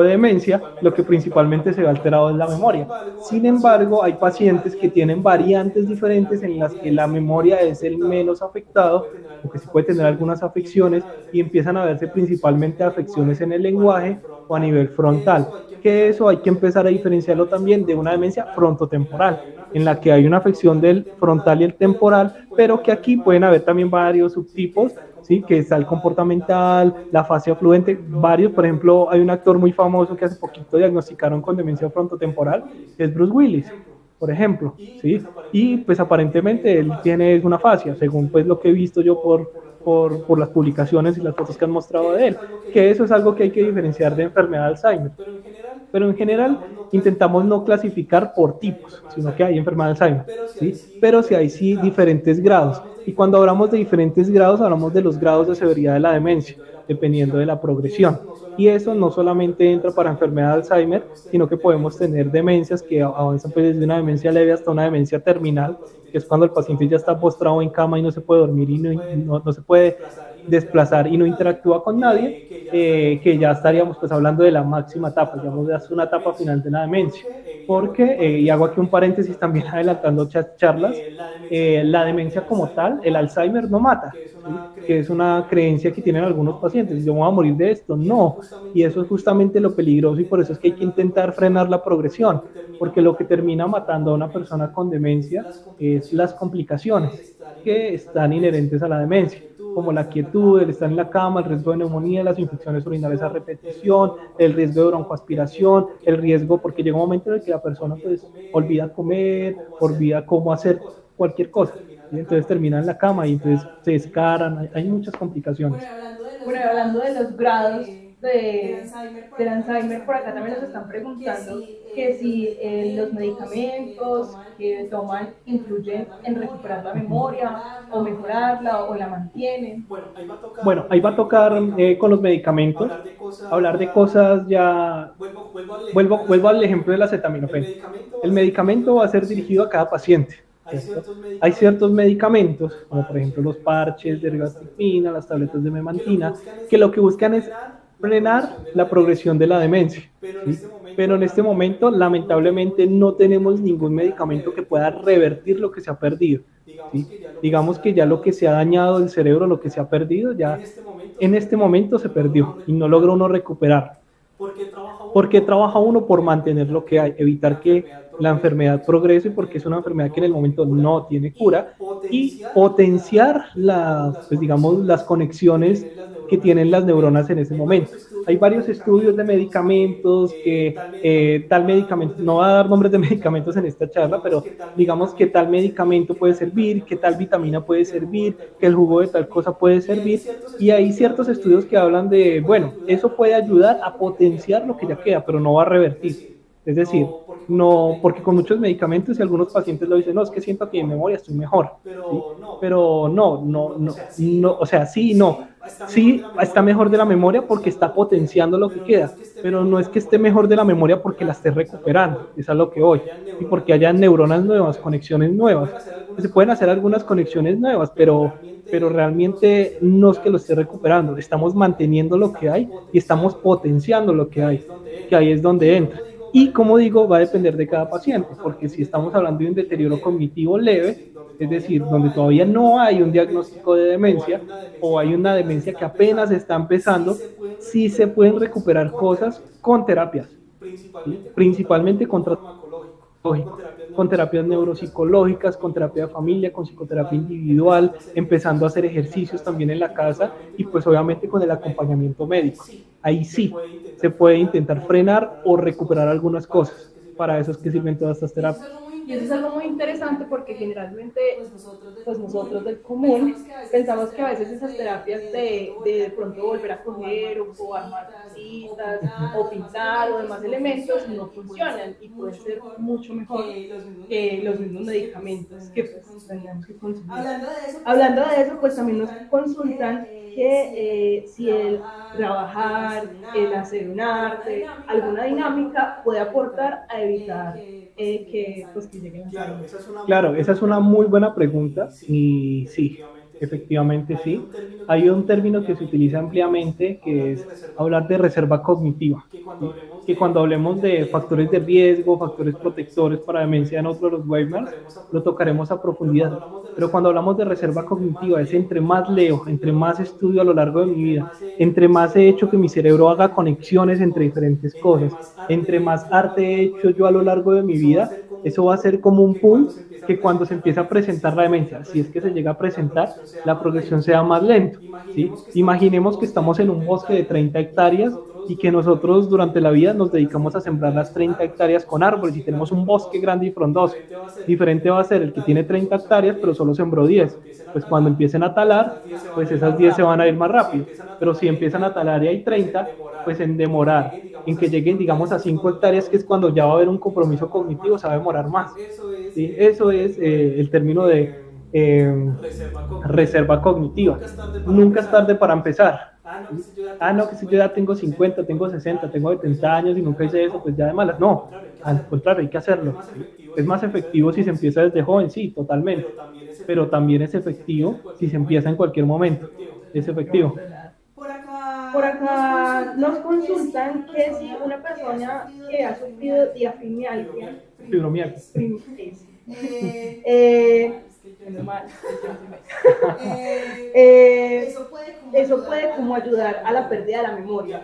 demencia, lo que principalmente se ve alterado es la memoria. Sin embargo, hay pacientes que tienen variantes diferentes en las que la memoria es el menos afectado, o que se puede tener algunas afecciones y empiezan a verse principalmente afecciones en el lenguaje o a nivel frontal. Que eso hay que empezar a diferenciarlo también de una demencia frontotemporal, en la que hay una afección del frontal y el temporal, pero que aquí pueden haber también varios subtipos, ¿sí? Que está el comportamental, la fase afluente, varios. Por ejemplo, hay un actor muy famoso que hace poquito diagnosticaron con demencia frontotemporal, que es Bruce Willis, por ejemplo, ¿sí? Y pues aparentemente él tiene una fascia, según pues lo que he visto yo por las publicaciones y las fotos que han mostrado de él, que eso es algo que hay que diferenciar de enfermedad de Alzheimer. Pero en general intentamos no clasificar por tipos, sino que hay enfermedad de Alzheimer, ¿sí? Pero sí hay diferentes grados. Y cuando hablamos de diferentes grados, hablamos de los grados de severidad de la demencia, dependiendo de la progresión. Y eso no solamente entra para enfermedad de Alzheimer, sino que podemos tener demencias que avanzan pues desde una demencia leve hasta una demencia terminal, que es cuando el paciente ya está postrado en cama y no se puede dormir y no se puede desplazar y no interactúa con nadie, que ya estaríamos pues hablando de la máxima etapa, digamos, de una etapa final de la demencia. Porque, y hago aquí un paréntesis también adelantando charlas, la demencia como tal, el Alzheimer no mata, ¿sí? Que es una creencia que tienen algunos pacientes, yo me voy a morir de esto, no, y eso es justamente lo peligroso y por eso es que hay que intentar frenar la progresión, porque lo que termina matando a una persona con demencia es las complicaciones que están inherentes a la demencia, como la quietud, el estar en la cama, el riesgo de neumonía, las infecciones urinarias a repetición, el riesgo de broncoaspiración, el riesgo, porque llega un momento en el que la persona pues olvida comer, olvida cómo hacer cualquier cosa, y entonces termina en la cama y entonces se descaran, hay muchas complicaciones. Bueno, hablando de los grados del Alzheimer, por acá también nos están preguntando que si los medicamentos que toman influyen en recuperar la memoria o mejorarla o la mantienen. Bueno, ahí va a tocar con los medicamentos, hablar de cosas ya, vuelvo al ejemplo del acetaminofén. El medicamento va a ser dirigido a cada paciente. ¿Cierto? Hay ciertos medicamentos, como por ejemplo los parches de ribaspina, las tabletas de memantina, que lo que buscan es frenar la progresión de la demencia, ¿sí? Pero en este momento, lamentablemente, no tenemos ningún medicamento que pueda revertir lo que se ha perdido, ¿sí? Digamos que ya lo que se ha dañado del cerebro, lo que se ha perdido, ya en este momento se perdió y no logra uno recuperar. ¿Por qué trabaja uno? Por mantener lo que hay, evitar que la enfermedad progrese, porque es una enfermedad que en el momento no tiene cura, y potenciar pues digamos, las conexiones que tienen las neuronas en ese momento. Hay varios estudios de medicamentos, que tal medicamento, no voy a dar nombres de medicamentos en esta charla, pero digamos que tal medicamento puede servir, que tal vitamina puede servir, que el jugo de tal cosa puede servir, y hay ciertos estudios que hablan de, bueno, eso puede ayudar a potenciar lo que ya queda, pero no va a revertir. Es decir, no, porque con muchos medicamentos y algunos pacientes lo dicen, no, es que siento que en memoria estoy mejor, ¿sí? Pero no, o sea, sí y no. Sí, está mejor de la memoria porque está potenciando lo que queda, pero no es que esté mejor de la memoria porque la esté recuperando, es a lo que voy, y porque haya neuronas nuevas, conexiones nuevas. Se pueden hacer algunas conexiones nuevas, pero realmente no es que lo esté recuperando, estamos manteniendo lo que hay y estamos potenciando lo que ahí es donde entra. Y como digo, va a depender de cada paciente, porque si estamos hablando de un deterioro cognitivo leve, es decir, donde todavía no hay un diagnóstico de demencia o hay una demencia que apenas está empezando, sí se pueden recuperar cosas con terapias, ¿sí? Principalmente con terapias neuropsicológicas, con terapia de familia, con psicoterapia individual, empezando a hacer ejercicios también en la casa y pues obviamente con el acompañamiento médico. Ahí sí se puede intentar frenar o recuperar algunas cosas. Para eso es que sirven todas estas terapias. Y eso es algo muy interesante porque generalmente pues nosotros del común pensamos que a veces esas terapias de pronto volver a coger o armar cositas o pintar o demás elementos no funcionan y pueden ser mucho mejor que los mismos medicamentos que pues tendríamos que consumir. Hablando de eso, pues también nos consultan que si el trabajar, el hacer un arte, alguna dinámica puede aportar a evitar que lleguen a ser. Claro, esa es una muy buena pregunta y sí, efectivamente sí. Hay un término que se utiliza ampliamente que es hablar de reserva cognitiva, ¿sí? Que cuando hablemos de factores de riesgo, factores protectores para demencia en otros de los webinars, lo tocaremos a profundidad. Pero cuando hablamos de reserva cognitiva es entre más leo, entre más estudio a lo largo de mi vida, entre más he hecho que mi cerebro haga conexiones entre diferentes cosas, entre más arte he hecho yo a lo largo de mi vida, eso va a ser como un punto que cuando se empieza a presentar la demencia, si es que se llega a presentar, la progresión sea más lenta, ¿sí? Imaginemos que estamos en un bosque de 30 hectáreas y que nosotros durante la vida nos dedicamos a sembrar las 30 hectáreas con árboles y tenemos un bosque grande y frondoso. Diferente va a ser el que tiene 30 hectáreas pero solo sembró 10. Pues cuando empiecen a talar, pues esas 10 se van a ir más rápido. Pero si empiezan a talar y hay 30, pues en demorar, en que lleguen digamos a 5 hectáreas, que es cuando ya va a haber un compromiso cognitivo, se va a demorar más. ¿Sí? Eso es el término de reserva cognitiva. Nunca es tarde para empezar. No, que si yo ya tengo 50, tengo 60, tengo 70 años y nunca hice eso, pues ya de malas. No, al contrario, hay que hacerlo. Es más efectivo si se empieza desde joven, sí, totalmente. Pero también es efectivo si se empieza en cualquier momento. es efectivo. Por acá nos consultan que si una persona que ha sufrido diafibromialgia, Fibromialgia. eh, eh, eso puede como ayudar a la pérdida de la memoria.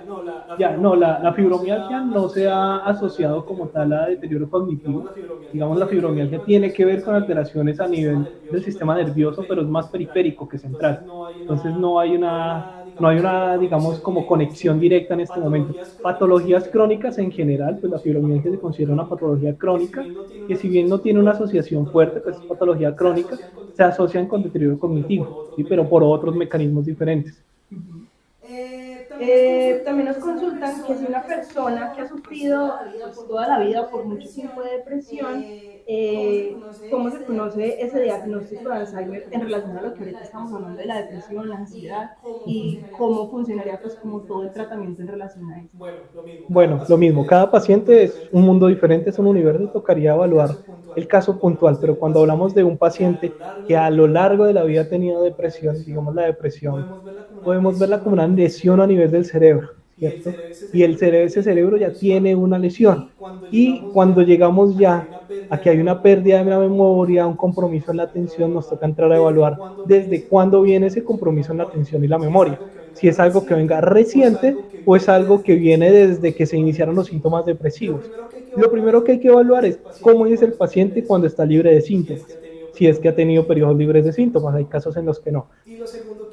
Ya, no, la fibromialgia no se ha asociado como tal a deterioro cognitivo. Digamos, la fibromialgia tiene que ver con alteraciones a nivel del sistema nervioso, pero es más periférico que central. Entonces no hay una, digamos, como conexión directa en este momento. Patologías crónicas en general, pues la fibromialgia se considera una patología crónica, que si bien no tiene una asociación fuerte, pues es patología crónica, se asocian con deterioro cognitivo, ¿sí? Pero por otros mecanismos diferentes. También nos consultan que si una persona que ha sufrido pues, toda la vida por mucho tiempo de depresión, ¿cómo se conoce ese diagnóstico de Alzheimer en relación a lo que ahorita estamos hablando de la depresión, la ansiedad y cómo funcionaría pues como todo el tratamiento en relación a eso? Bueno, lo mismo, cada paciente es un mundo diferente, es un universo y tocaría evaluar el caso puntual, pero cuando hablamos de un paciente que a lo largo de la vida ha tenido depresión, digamos la depresión, podemos verla como una lesión a nivel del cerebro, ¿cierto? Y ese cerebro ya tiene una lesión. Y cuando llegamos ya a que hay una pérdida de la memoria, un compromiso en la atención, nos toca entrar a evaluar desde cuándo viene ese compromiso en la atención y la memoria. Si es algo que venga reciente o es algo que viene desde que se iniciaron los síntomas depresivos. Lo primero que hay que evaluar es cómo es el paciente cuando está libre de síntomas. Si es que ha tenido periodos libres de síntomas, hay casos en los que no.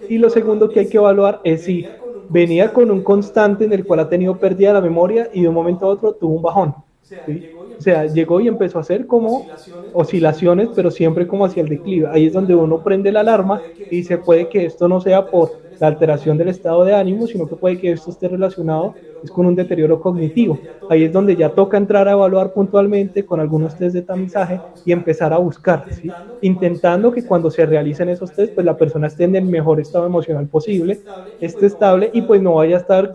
Y lo segundo que hay que evaluar es si venía con un constante en el cual ha tenido pérdida de la memoria y de un momento a otro tuvo un bajón. ¿Sí? O sea, llegó y empezó a hacer como oscilaciones, pero siempre como hacia el declive. Ahí es donde uno prende la alarma y se puede que esto no sea por la alteración del estado de ánimo, sino que puede que esto esté relacionado es con un deterioro cognitivo. Ahí es donde ya toca entrar a evaluar puntualmente con algunos test de tamizaje y empezar a buscar, ¿sí? Intentando que cuando se realicen esos test, pues la persona esté en el mejor estado emocional posible, esté estable y pues no vaya a estar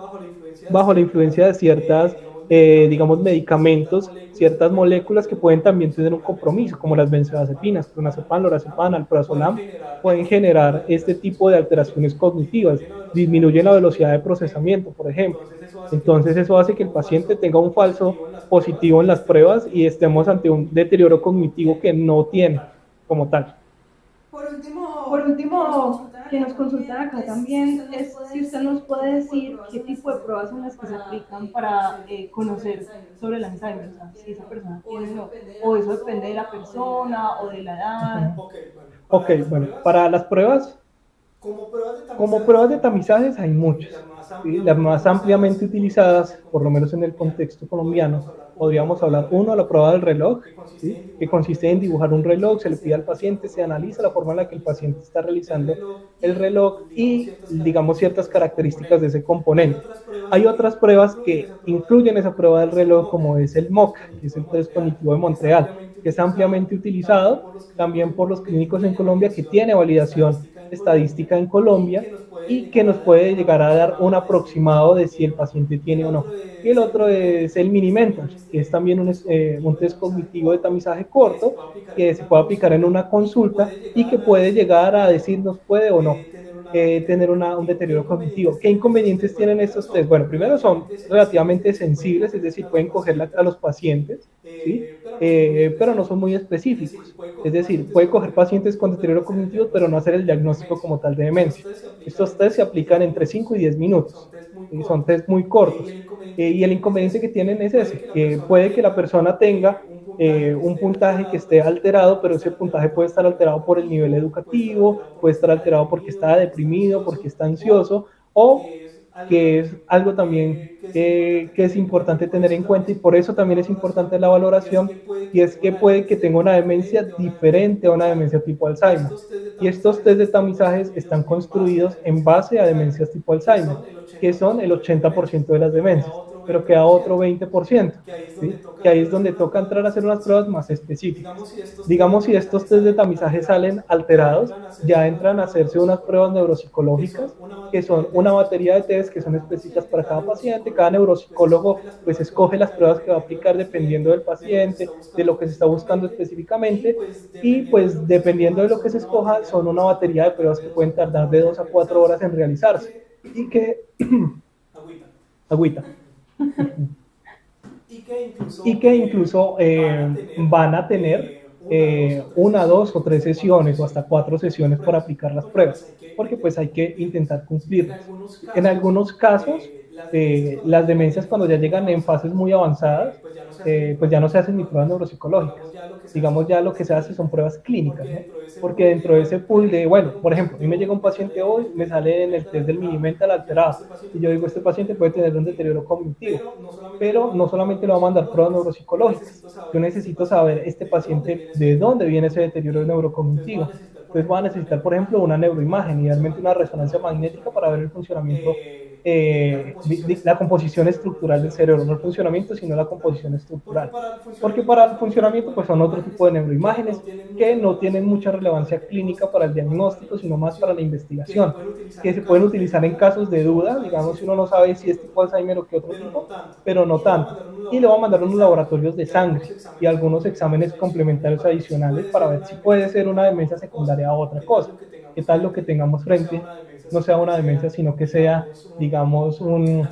bajo la influencia de ciertas, digamos, medicamentos, ciertas moléculas que pueden también tener un compromiso, como las benzodiazepinas, clonazepam, lorazepam, alprazolam, pueden generar este tipo de alteraciones cognitivas, disminuyen la velocidad de procesamiento, por ejemplo. Entonces eso hace que el paciente tenga un falso positivo en las pruebas y estemos ante un deterioro cognitivo que no tiene como tal. Por último, que nos consultan acá también es si usted nos puede decir qué tipo de pruebas son las que se aplican para conocer sobre el Alzheimer, o sea, si esa persona tiene o no, o eso depende de la persona o de la edad. Ok, bueno, para las pruebas, como pruebas de tamizajes hay muchas. ¿Sí? Las más ampliamente utilizadas, por lo menos en el contexto colombiano, podríamos hablar, uno, la prueba del reloj, ¿sí? Que consiste en dibujar un reloj, se le pide al paciente, se analiza la forma en la que el paciente está realizando el reloj y, digamos, ciertas características de ese componente. Hay otras pruebas que incluyen esa prueba del reloj, como es el MOC, que es el test cognitivo de Montreal, que es ampliamente utilizado también por los clínicos en Colombia, que tiene validación estadística en Colombia y que nos puede llegar a dar un aproximado de si el paciente tiene o no. Y el otro es el Mini-Mental, que es también un test cognitivo de tamizaje corto que se puede aplicar en una consulta y que puede llegar a decirnos puede o no tener un deterioro cognitivo. ¿Qué inconvenientes tienen estos test? Bueno, primero son relativamente sensibles, es decir, pueden coger a los pacientes, ¿sí? Pero no son muy específicos. Es decir, puede coger pacientes con deterioro cognitivo, pero no hacer el diagnóstico como tal de demencia. Estos test se aplican entre 5 y 10 minutos. Son test muy cortos. Y el inconveniente que tienen es ese, que puede que la persona tenga un puntaje que esté alterado, pero ese puntaje puede estar alterado por el nivel educativo, puede estar alterado porque está deprimido, porque está ansioso, o que es algo también que es importante tener en cuenta y por eso también es importante la valoración, y es que puede que tenga una demencia diferente a una demencia tipo Alzheimer. Y estos test de tamizajes están construidos en base a demencias tipo Alzheimer, que son el 80% de las demencias. pero queda otro 20%, ¿sí? Que ahí es donde toca entrar a hacer unas pruebas más específicas. Digamos, si estos test de tamizaje salen alterados, ya entran a hacerse unas pruebas neuropsicológicas, que son una batería de test que son específicas para cada paciente. Cada neuropsicólogo pues escoge las pruebas que va a aplicar dependiendo del paciente, de lo que se está buscando específicamente, y pues dependiendo de lo que se escoja, son una batería de pruebas que pueden tardar de 2 a 4 horas en realizarse. Y que... agüita. Y que incluso van a tener una, dos o tres sesiones o hasta 4 sesiones para aplicar las pruebas, porque pues hay que intentar cumplirlas. En algunos casos, las demencias cuando ya llegan en fases muy avanzadas, pues ya no se hacen ni pruebas neuropsicológicas. Digamos, ya lo que se hace son pruebas clínicas, ¿no? Porque dentro de ese pool de, bueno, por ejemplo, a mí me llega un paciente hoy, me sale en el test del mini mental alterado, y yo digo, este paciente puede tener un deterioro cognitivo, pero no solamente le va a mandar pruebas neuropsicológicas, yo necesito saber este paciente de dónde viene ese deterioro neurocognitivo. Entonces va a necesitar, por ejemplo, una neuroimagen, idealmente una resonancia magnética para ver el funcionamiento, la composición estructural del cerebro, no el funcionamiento, sino la composición estructural. Porque para el funcionamiento pues son otro tipo de neuroimágenes que no tienen mucha relevancia clínica para el diagnóstico, sino más para la investigación, que se pueden utilizar en casos de duda, digamos si uno no sabe si es tipo Alzheimer o qué otro tipo, pero no tanto. Y le va a mandar unos laboratorios de sangre y algunos exámenes complementarios adicionales para ver si puede ser una demencia secundaria a otra cosa. ¿Qué tal lo que tengamos frente no sea una demencia, sino que sea, digamos, un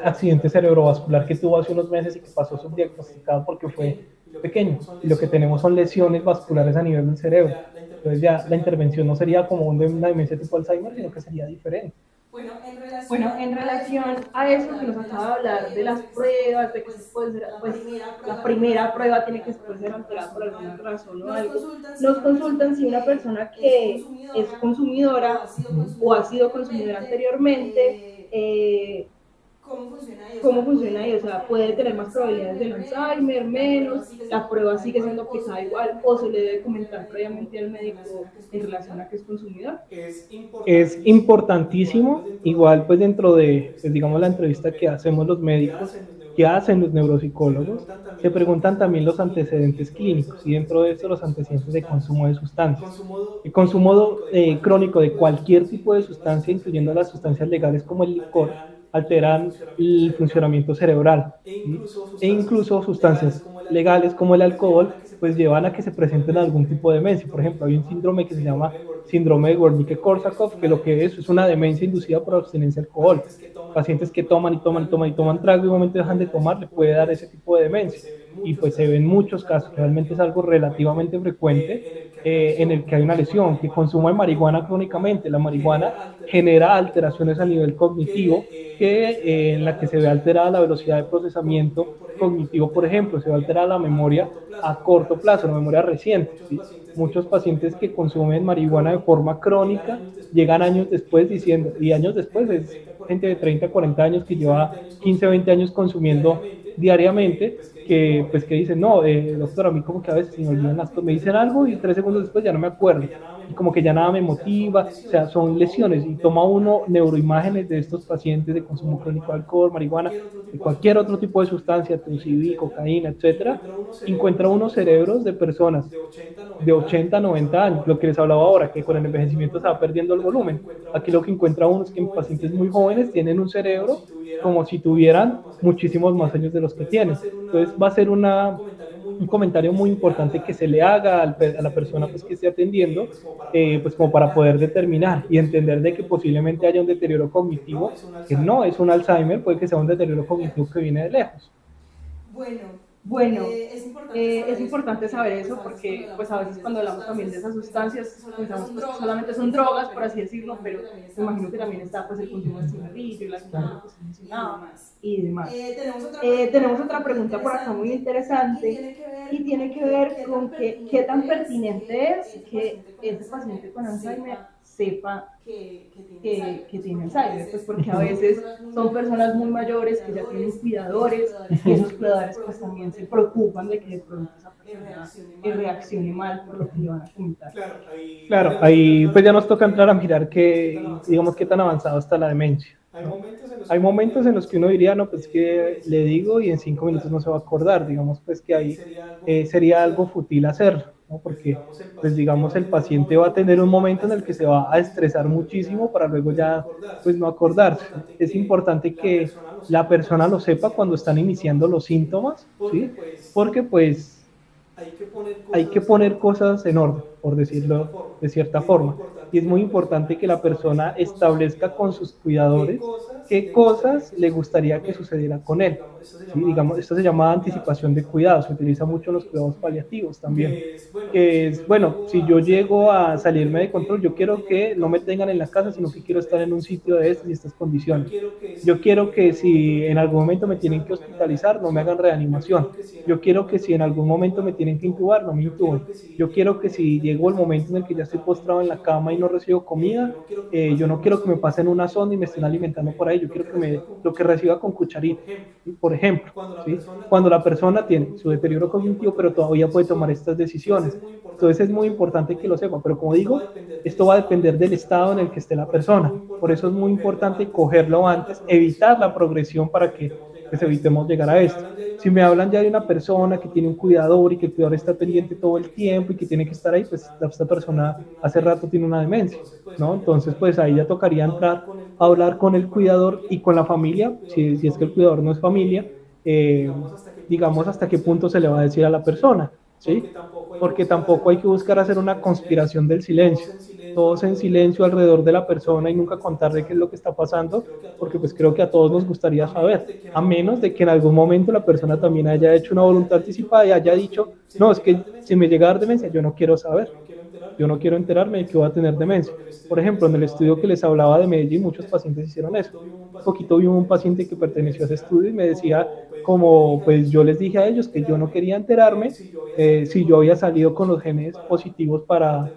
accidente cerebrovascular que tuvo hace unos meses y que pasó subdiagnosticado porque fue pequeño? Y lo que tenemos son lesiones vasculares a nivel del cerebro. Entonces ya la intervención no sería como una demencia tipo Alzheimer, sino que sería diferente. Bueno, en relación a eso que nos acaba de hablar de las pruebas, de que se puede ser, pues, la primera prueba tiene que ser alterada por alguna razón o algo, nos consultan si una persona que es consumidora o ha sido consumidora anteriormente, ¿cómo funciona ahí? O sea, puede tener más probabilidades de Alzheimer, menos, la prueba sigue siendo aplicada igual, o se le debe comentar previamente al médico en relación a que es consumidor. Es importantísimo, igual pues dentro de, pues, digamos, la entrevista que hacemos los médicos, que hacen los neuropsicólogos, se preguntan también los antecedentes clínicos y dentro de eso los antecedentes de consumo de sustancias. El consumo crónico de cualquier tipo de sustancia, incluyendo las sustancias legales como el licor, alteran el funcionamiento cerebral, ¿sí? E incluso sustancias legales como el alcohol pues llevan a que se presenten algún tipo de demencia. Por ejemplo, hay un síndrome que se llama síndrome de Wernicke-Korsakoff, que lo que es una demencia inducida por abstinencia alcohólica. Pacientes que toman y toman y toman y toman trago y en un momento dejan de tomar, le puede dar ese tipo de demencia. Y pues se ven muchos casos, realmente es algo relativamente frecuente, en el que hay una lesión, que consumo de marihuana crónicamente. La marihuana genera alteraciones a nivel cognitivo, en la que se ve alterada la velocidad de procesamiento cognitivo, por ejemplo, se ve alterada la memoria a corto plazo, la memoria reciente, ¿sí? Muchos pacientes que consumen marihuana de forma crónica llegan años después diciendo, y años después es gente de 30, 40 años que lleva 15, 20 años consumiendo diariamente, que pues que dicen, no, doctor, a mí como que a veces se me olvidan las cosas, me dicen algo y 3 segundos después ya no me acuerdo, y como que ya nada me motiva, o sea, son lesiones, y toma uno neuroimágenes de estos pacientes de consumo crónico de alcohol, marihuana, de cualquier otro tipo de sustancia, THC, cocaína, etcétera, encuentra unos cerebros de personas de 80 a 90 años, lo que les hablaba ahora, que con el envejecimiento se va perdiendo el volumen. Aquí lo que encuentra uno es que en pacientes muy jóvenes tienen un cerebro como si tuvieran muchísimos más años de los que tienen. Entonces va a ser un comentario muy importante que se le haga a la persona pues, que esté atendiendo, pues como para poder determinar y entender de que posiblemente haya un deterioro cognitivo, que no es un Alzheimer, puede que sea un deterioro cognitivo que viene de lejos. Bueno, es importante saber eso porque pues a veces cuando hablamos también de esas sustancias pensamos pues, que solamente son drogas, por así decirlo, pero me imagino que también está pues el consumo de cigarrillo, la sustancia que se mencionaba y demás. Tenemos otra pregunta por acá muy interesante y tiene que ver con qué tan pertinente es que ese paciente con Alzheimer sepa que tiene Alzheimer, pues porque a veces son personas muy mayores que ya tienen cuidadores y esos cuidadores pues también se preocupan de que de pronto esa persona reaccione mal por lo que le van a comentar. Claro, ahí pues ya nos toca entrar a mirar digamos qué tan avanzado está la demencia, ¿no? Hay momentos en los que uno diría, no, pues que le digo y en 5 minutos no se va a acordar, digamos pues que ahí sería algo fútil hacerlo, ¿no? Porque pues digamos el paciente va a tener un momento en el que se va a estresar muchísimo para luego ya pues no acordarse. Es importante que la persona lo sepa cuando están iniciando los síntomas, ¿sí? Porque pues hay que poner cosas en orden, por decirlo de cierta forma. Y es muy importante que la persona establezca con sus cuidadores qué cosas le gustaría que sucediera con él. ¿Sí? Digamos, esto se llama anticipación de cuidados, se utiliza mucho en los cuidados paliativos también. Que es, bueno, si yo llego a salirme de control, yo quiero que no me tengan en la casa, sino que quiero estar en un sitio de estas y estas condiciones. Yo quiero que si en algún momento me tienen que hospitalizar, no me hagan reanimación. Yo quiero que si en algún momento me tienen que intubar, no me intuben. Yo quiero que si llegó el momento en el que ya estoy postrado en la cama y no recibo comida, yo no quiero que me pasen una sonda y me estén alimentando por ahí. Yo quiero que lo que reciba con cucharita, por ejemplo. ¿Sí? Cuando la persona tiene su deterioro cognitivo, pero todavía puede tomar estas decisiones. Entonces es muy importante que lo sepa. Pero como digo, esto va a depender del estado en el que esté la persona. Por eso es muy importante cogerlo antes, evitar la progresión para que pues evitemos llegar a esto. Si me hablan ya de una persona que tiene un cuidador y que el cuidador está pendiente todo el tiempo y que tiene que estar ahí, pues esta persona hace rato tiene una demencia, ¿no? Entonces, pues ahí ya tocaría entrar a hablar con el cuidador y con la familia, si es que el cuidador no es familia, eh, digamos hasta qué punto se le va a decir a la persona, ¿sí? Porque tampoco hay que buscar hacer una conspiración del silencio, todos en silencio alrededor de la persona y nunca contarle qué es lo que está pasando, porque pues creo que a todos nos gustaría saber, a menos de que en algún momento la persona también haya hecho una voluntad anticipada y haya dicho, no, es que si me llega a dar demencia, yo no quiero saber, yo no quiero enterarme de que voy a tener demencia. Por ejemplo, en el estudio que les hablaba de Medellín, muchos pacientes hicieron eso. Un poquito vi un paciente que perteneció a ese estudio y me decía, como pues yo les dije a ellos que yo no quería enterarme si yo había salido con los genes positivos para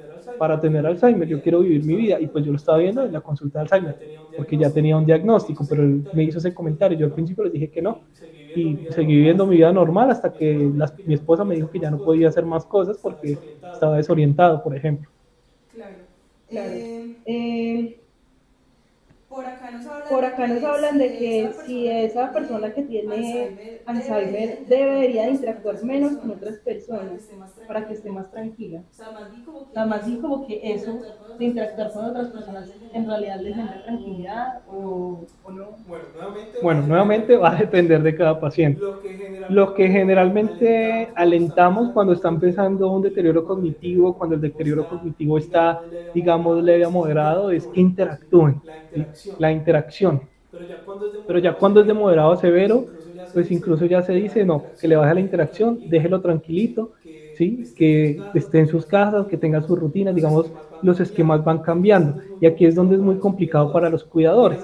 tener Alzheimer, yo quiero vivir mi vida. Y pues yo lo estaba viendo en la consulta de Alzheimer, porque ya tenía un diagnóstico, pero él me hizo ese comentario. Yo al principio les dije que no, y seguí viviendo mi vida normal hasta que mi esposa me dijo que ya no podía hacer más cosas porque estaba desorientado, por ejemplo. Claro. Claro. Por acá nos hablan de que si esa persona que tiene Alzheimer debería de interactuar menos con otras personas Para que esté más tranquila. o sea, más bien como que Además, sí, como que de eso interactuar con de otras interactuar con personas otras personas en realidad les genera tranquilidad o no. Bueno, nuevamente va a depender de cada paciente. Lo que generalmente alentamos cuando está empezando un deterioro cognitivo, cuando el deterioro cognitivo está, digamos, leve a moderado, es que interactúen, ¿sí? La interacción. Pero ya cuando es de moderado a severo, pues incluso ya se dice, no, que le baje la interacción, déjelo tranquilito, ¿sí? Que esté en sus casas, que tenga sus rutinas, digamos, los esquemas van cambiando. Y aquí es donde es muy complicado para los cuidadores.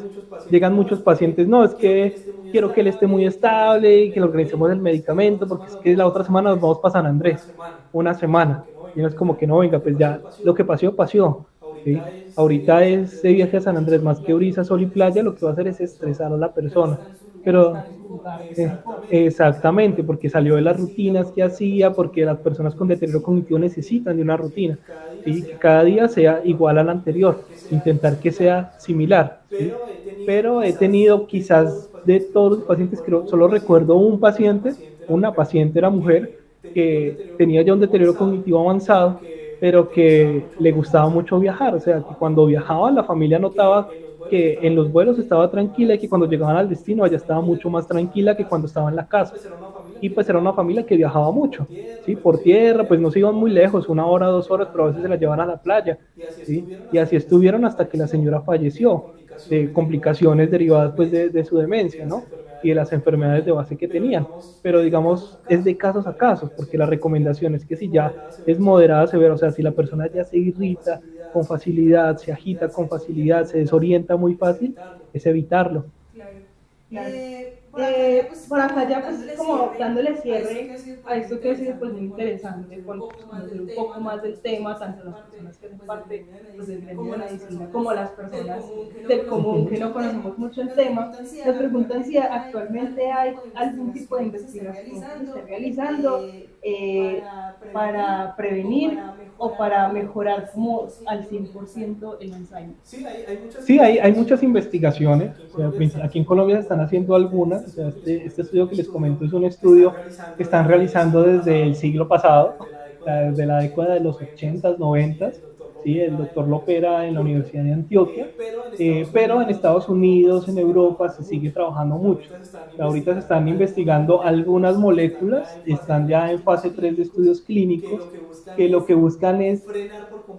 Llegan muchos pacientes, no, es que quiero que él esté muy estable y que le organicemos el medicamento, porque es que la otra semana nos vamos para San Andrés, una semana. Y no es como que no, venga, pues ya lo que pasó, pasó. ¿Sí? Ahorita ese viaje a San Andrés, más que brisa, sol y playa, lo que va a hacer es estresar a la persona. Pero Pero estar en su lugar de confort. exactamente, porque salió de las rutinas que hacía, porque las personas con deterioro cognitivo necesitan de una rutina, ¿sí? Que cada día sea igual al anterior, intentar que sea similar, ¿sí? Pero he tenido quizás de todos los pacientes, creo, solo recuerdo un paciente, una paciente era mujer, que tenía ya un deterioro cognitivo avanzado, pero que le gustaba mucho viajar, o sea, que cuando viajaba la familia notaba que en los vuelos estaba tranquila y que cuando llegaban al destino allá estaba mucho más tranquila que cuando estaba en la casa. Y pues era una familia que viajaba mucho, ¿sí? Por tierra, pues no se iban muy lejos, 1 hora, 2 horas, pero a veces se la llevaban a la playa, ¿sí? Y así estuvieron hasta que la señora falleció de complicaciones derivadas pues de su demencia, ¿no? Y de las enfermedades de base que tenían. Pero digamos, es de casos a casos, porque la recomendación es que si ya es moderada, severa, o sea, si la persona ya se irrita con facilidad, se agita con facilidad, se desorienta muy fácil, es evitarlo. claro. Claro. Por acá ya pues Como como dándole dándole cierre cierre a a esto esto que que ha ha sido sido pues pues muy muy interesante, interesante, conocer un poco más del tema, tanto las personas que hacen parte pues, del gremio de medicina como las personas del común que no conocemos mucho el tema. Nos preguntan si actualmente hay algún tipo de investigación que se esté realizando eh, para prevenir o para mejorar como al 100% el Alzheimer? Sí, hay muchas investigaciones. O sea, aquí en Colombia se están haciendo algunas. O sea, este estudio que les comento es un estudio que están realizando desde el siglo pasado, desde la década de los 80s, 90s. ¿Sí? El doctor lo opera en la Universidad de Antioquia, pero en Estados Unidos, en Europa, se sigue trabajando mucho. Ahorita se están investigando algunas moléculas, están ya en fase 3 de estudios clínicos, que lo que buscan es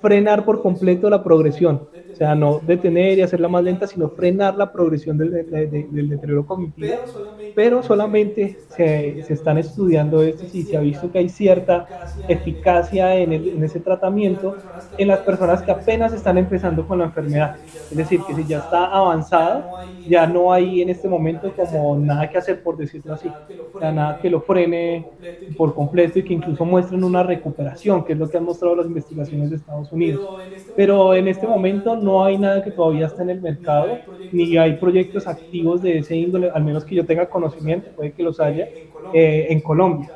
frenar por completo la progresión. O sea, no detener y hacerla más lenta, sino frenar la progresión del deterioro cognitivo. Pero solamente se están estudiando esto y se ha visto que hay cierta eficacia en ese tratamiento en las personas que apenas están empezando con la enfermedad. Es decir, que si ya está avanzada, ya no hay en este momento como nada que hacer, por decirlo así. O sea, nada que lo frene por completo y que incluso muestren una recuperación, que es lo que han mostrado las investigaciones de Estados Unidos. Pero en este momento no hay nada que todavía está en el mercado, ni hay proyectos activos de ese índole, al menos que yo tenga conocimiento, puede que los haya, en Colombia.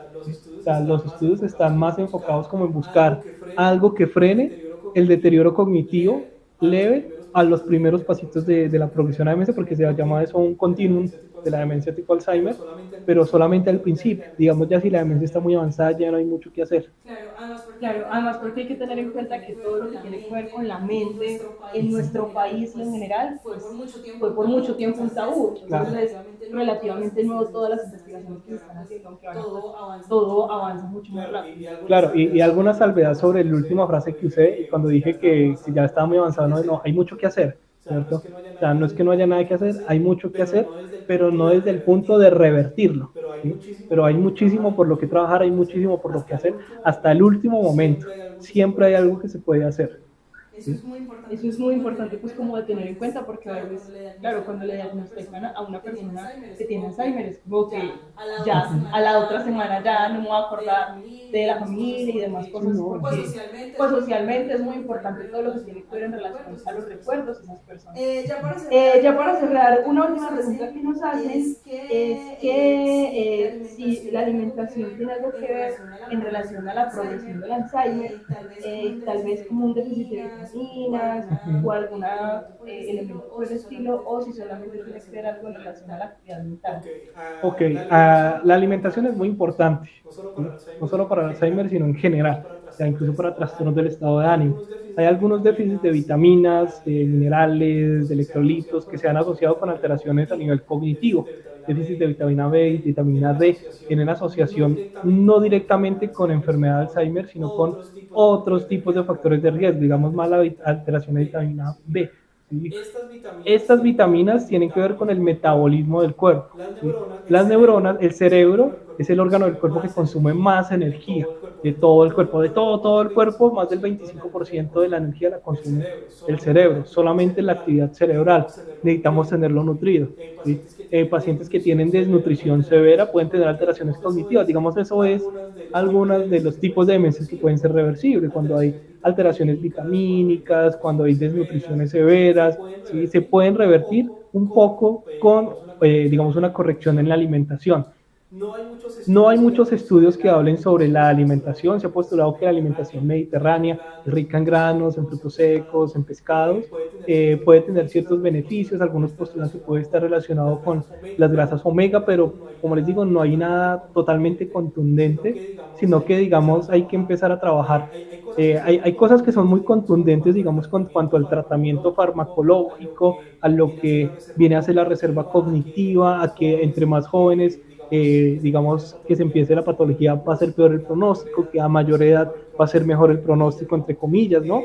O sea, los estudios están más enfocados como en buscar algo que frene el deterioro cognitivo leve a los primeros pasitos de la progresión a demencia, porque se llama eso un continuum de la demencia tipo Alzheimer, pero solamente al principio. Digamos, ya si la demencia está muy avanzada, ya no hay mucho que hacer. Claro, además porque hay que tener en cuenta que todo lo que tiene que ver con la mente en nuestro país y en general, pues fue por mucho tiempo un tabú. Entonces es relativamente nuevo todas las investigaciones que se están haciendo, aunque ahora todo avanza mucho más rápido. Claro, y alguna salvedad sobre la última frase que usé, cuando dije que si ya estaba muy avanzado, no, hay mucho que hacer, ¿cierto? O sea, no es que no haya nada que hacer, hay mucho que hacer, pero no desde el punto de revertirlo, ¿sí? Pero hay muchísimo por lo que trabajar, hay muchísimo por lo que hacer, hasta el último momento. Siempre hay algo que se puede hacer. ¿Sí? Eso es muy importante, pues, como de tener en cuenta, porque a veces, claro, cuando le diagnostican a una persona que tiene Alzheimer, es como que ya a la otra semana ya no me voy a acordar de la familia y demás cosas, porque pues socialmente es muy importante todo lo que tiene que ver en relación a los recuerdos de esas personas. Ya para cerrar, una última pregunta que nos hacen es que si la alimentación tiene algo que ver en relación a la progresión del Alzheimer, tal vez como un déficit de vitaminas o algún elemento por el estilo, o si solamente tiene que ver algo en relación a la actividad mental. Ok, la alimentación es muy importante, ¿sí? No solo para el Alzheimer, sino en general, o sea, incluso para trastornos del estado de ánimo. Hay algunos déficits de vitaminas, de minerales, de electrolitos que se han asociado con alteraciones a nivel cognitivo. Déficit de vitamina B y vitamina D tienen asociación no directamente con enfermedad de Alzheimer, sino con otros tipos de factores de riesgo, digamos mala alteración de vitamina B. ¿Sí? Estas vitaminas tienen que ver con el metabolismo del cuerpo. ¿Sí? Las neuronas, el cerebro es el órgano del cuerpo que consume más energía de todo el cuerpo, todo el cuerpo, más del 25% de la energía la consume el cerebro, solamente la actividad cerebral. Necesitamos tenerlo nutrido. ¿Sí? Pacientes que tienen desnutrición severa pueden tener alteraciones cognitivas, digamos, eso es algunos de los tipos de demencias que pueden ser reversibles, cuando hay alteraciones vitamínicas, cuando hay desnutriciones severas, ¿sí? Se pueden revertir un poco con, digamos, una corrección en la alimentación. No hay muchos estudios que hablen sobre la alimentación. Se ha postulado que la alimentación mediterránea, rica en granos, en frutos secos, en pescados, puede tener ciertos beneficios. Algunos postulan que puede estar relacionado con las grasas omega, pero como les digo, no hay nada totalmente contundente, sino que, digamos, hay que empezar a trabajar. Hay cosas que son muy contundentes, digamos, con cuanto al tratamiento farmacológico, a lo que viene a ser la reserva cognitiva, a que entre más jóvenes digamos, que se empiece la patología, va a ser peor el pronóstico, que a mayor edad va a ser mejor el pronóstico, entre comillas, ¿no?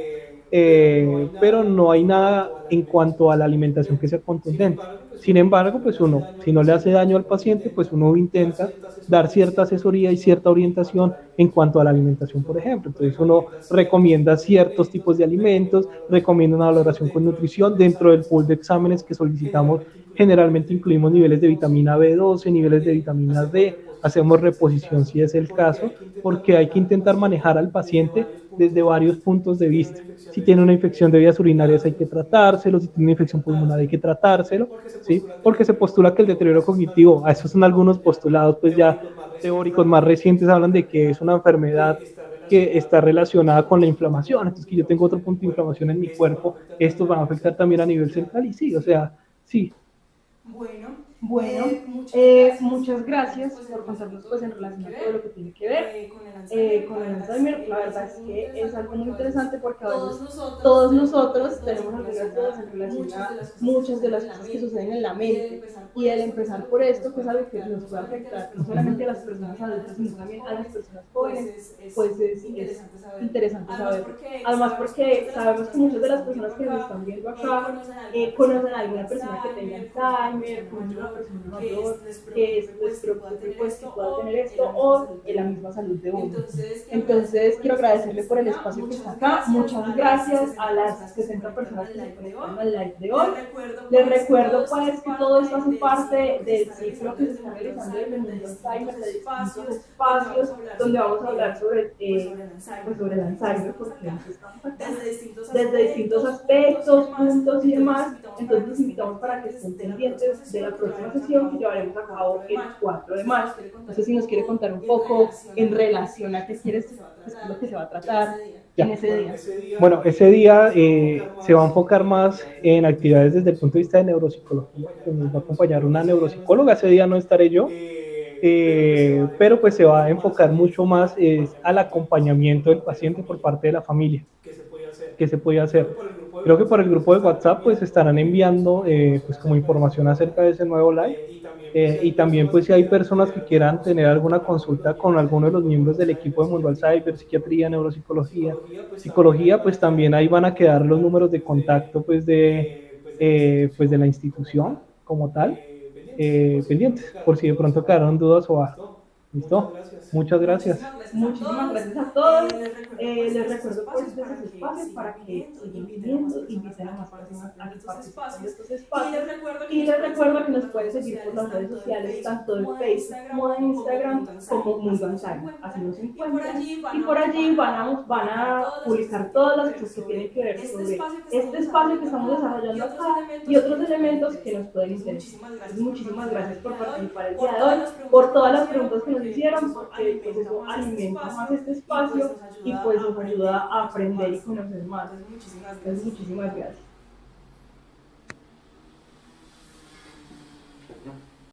Pero no hay nada en cuanto a la alimentación que sea contundente. Sin embargo, pues uno, si no le hace daño al paciente, pues uno intenta dar cierta asesoría y cierta orientación en cuanto a la alimentación, por ejemplo. Entonces uno recomienda ciertos tipos de alimentos, recomienda una valoración con nutrición. Dentro del pool de exámenes que solicitamos, generalmente incluimos niveles de vitamina B12, niveles de vitamina D, hacemos reposición si es el caso, porque hay que intentar manejar al paciente desde varios puntos de vista. Si tiene una infección de vías urinarias hay que tratárselo, si tiene una infección pulmonar hay que tratárselo, ¿sí? Porque se postula que el deterioro cognitivo, a esos son algunos postulados pues ya teóricos más recientes, hablan de que es una enfermedad que está relacionada con la inflamación. Entonces, que yo tengo otro punto de inflamación en mi cuerpo, esto va a afectar también a nivel central. Y sí, o sea, sí. Bueno, muchas gracias por contarnos pues en relación a todo lo que tiene que ver con el Alzheimer. La verdad es que es algo muy interesante porque a veces todos nosotros tenemos algunas dudas en relación a muchas de las cosas que suceden en la mente. Y el empezar por esto, que es algo que nos puede afectar no solamente a las personas adultas, sino también a las personas jóvenes, pues es interesante saber. Además porque sabemos que muchas de las personas que nos están viendo acá conocen a alguna persona que tenga Alzheimer, conocen a una persona mayor que les preocupe pues que pueda tener esto o en la misma salud de uno. Entonces quiero agradecerle por el espacio que está acá. Muchas gracias a las 60 personas que se conectaron al live de hoy. Les recuerdo pues que todo esto hace parte del ciclo que se está realizando desde el mundo Alzheimer, de distintos espacios donde vamos a hablar sobre, pues sobre el Alzheimer, porque estamos acá desde distintos aspectos, puntos y demás. Entonces los invitamos para que estén pendientes de la próxima sesión que llevaremos a cabo el 4 de marzo. No sé si nos quiere contar un poco en relación a qué quieres, pues, lo que se va a tratar en ese día. Bueno, ese día se va a enfocar más en actividades desde el punto de vista de neuropsicología. Pues nos va a acompañar una neuropsicóloga, ese día no estaré yo, pero pues se va a enfocar mucho más al acompañamiento del paciente por parte de la familia. ¿Qué se puede hacer? Creo que por el grupo de WhatsApp pues estarán enviando pues como información acerca de ese nuevo live. Y también pues si hay personas que quieran tener alguna consulta con alguno de los miembros del equipo de Mundo Alzheimer, psiquiatría, neuropsicología, psicología, pues también ahí van a quedar los números de contacto pues de la institución como tal, pendientes, por si de pronto quedaron dudas o algo. ¿Listo? Muchas gracias. Muchísimas gracias a todos. Les recuerdo pues esos espacios para que sigan viniendo, inviten a más personas a que participen de estos espacios. Y les recuerdo que nos pueden seguir por las redes sociales, tanto de Facebook como de Instagram, como Mundo Alzheimer. Así nos encuentran. Y por allí van a publicar todas las cosas que tienen que ver sobre este espacio que estamos desarrollando acá y otros elementos que nos pueden interesar. Entonces, muchísimas gracias por participar el día de hoy, por todas las preguntas que nos hicieron, porque pues eso alimenta más este espacio y pues nos ayuda a aprender y conocer más. Entonces, muchísimas gracias.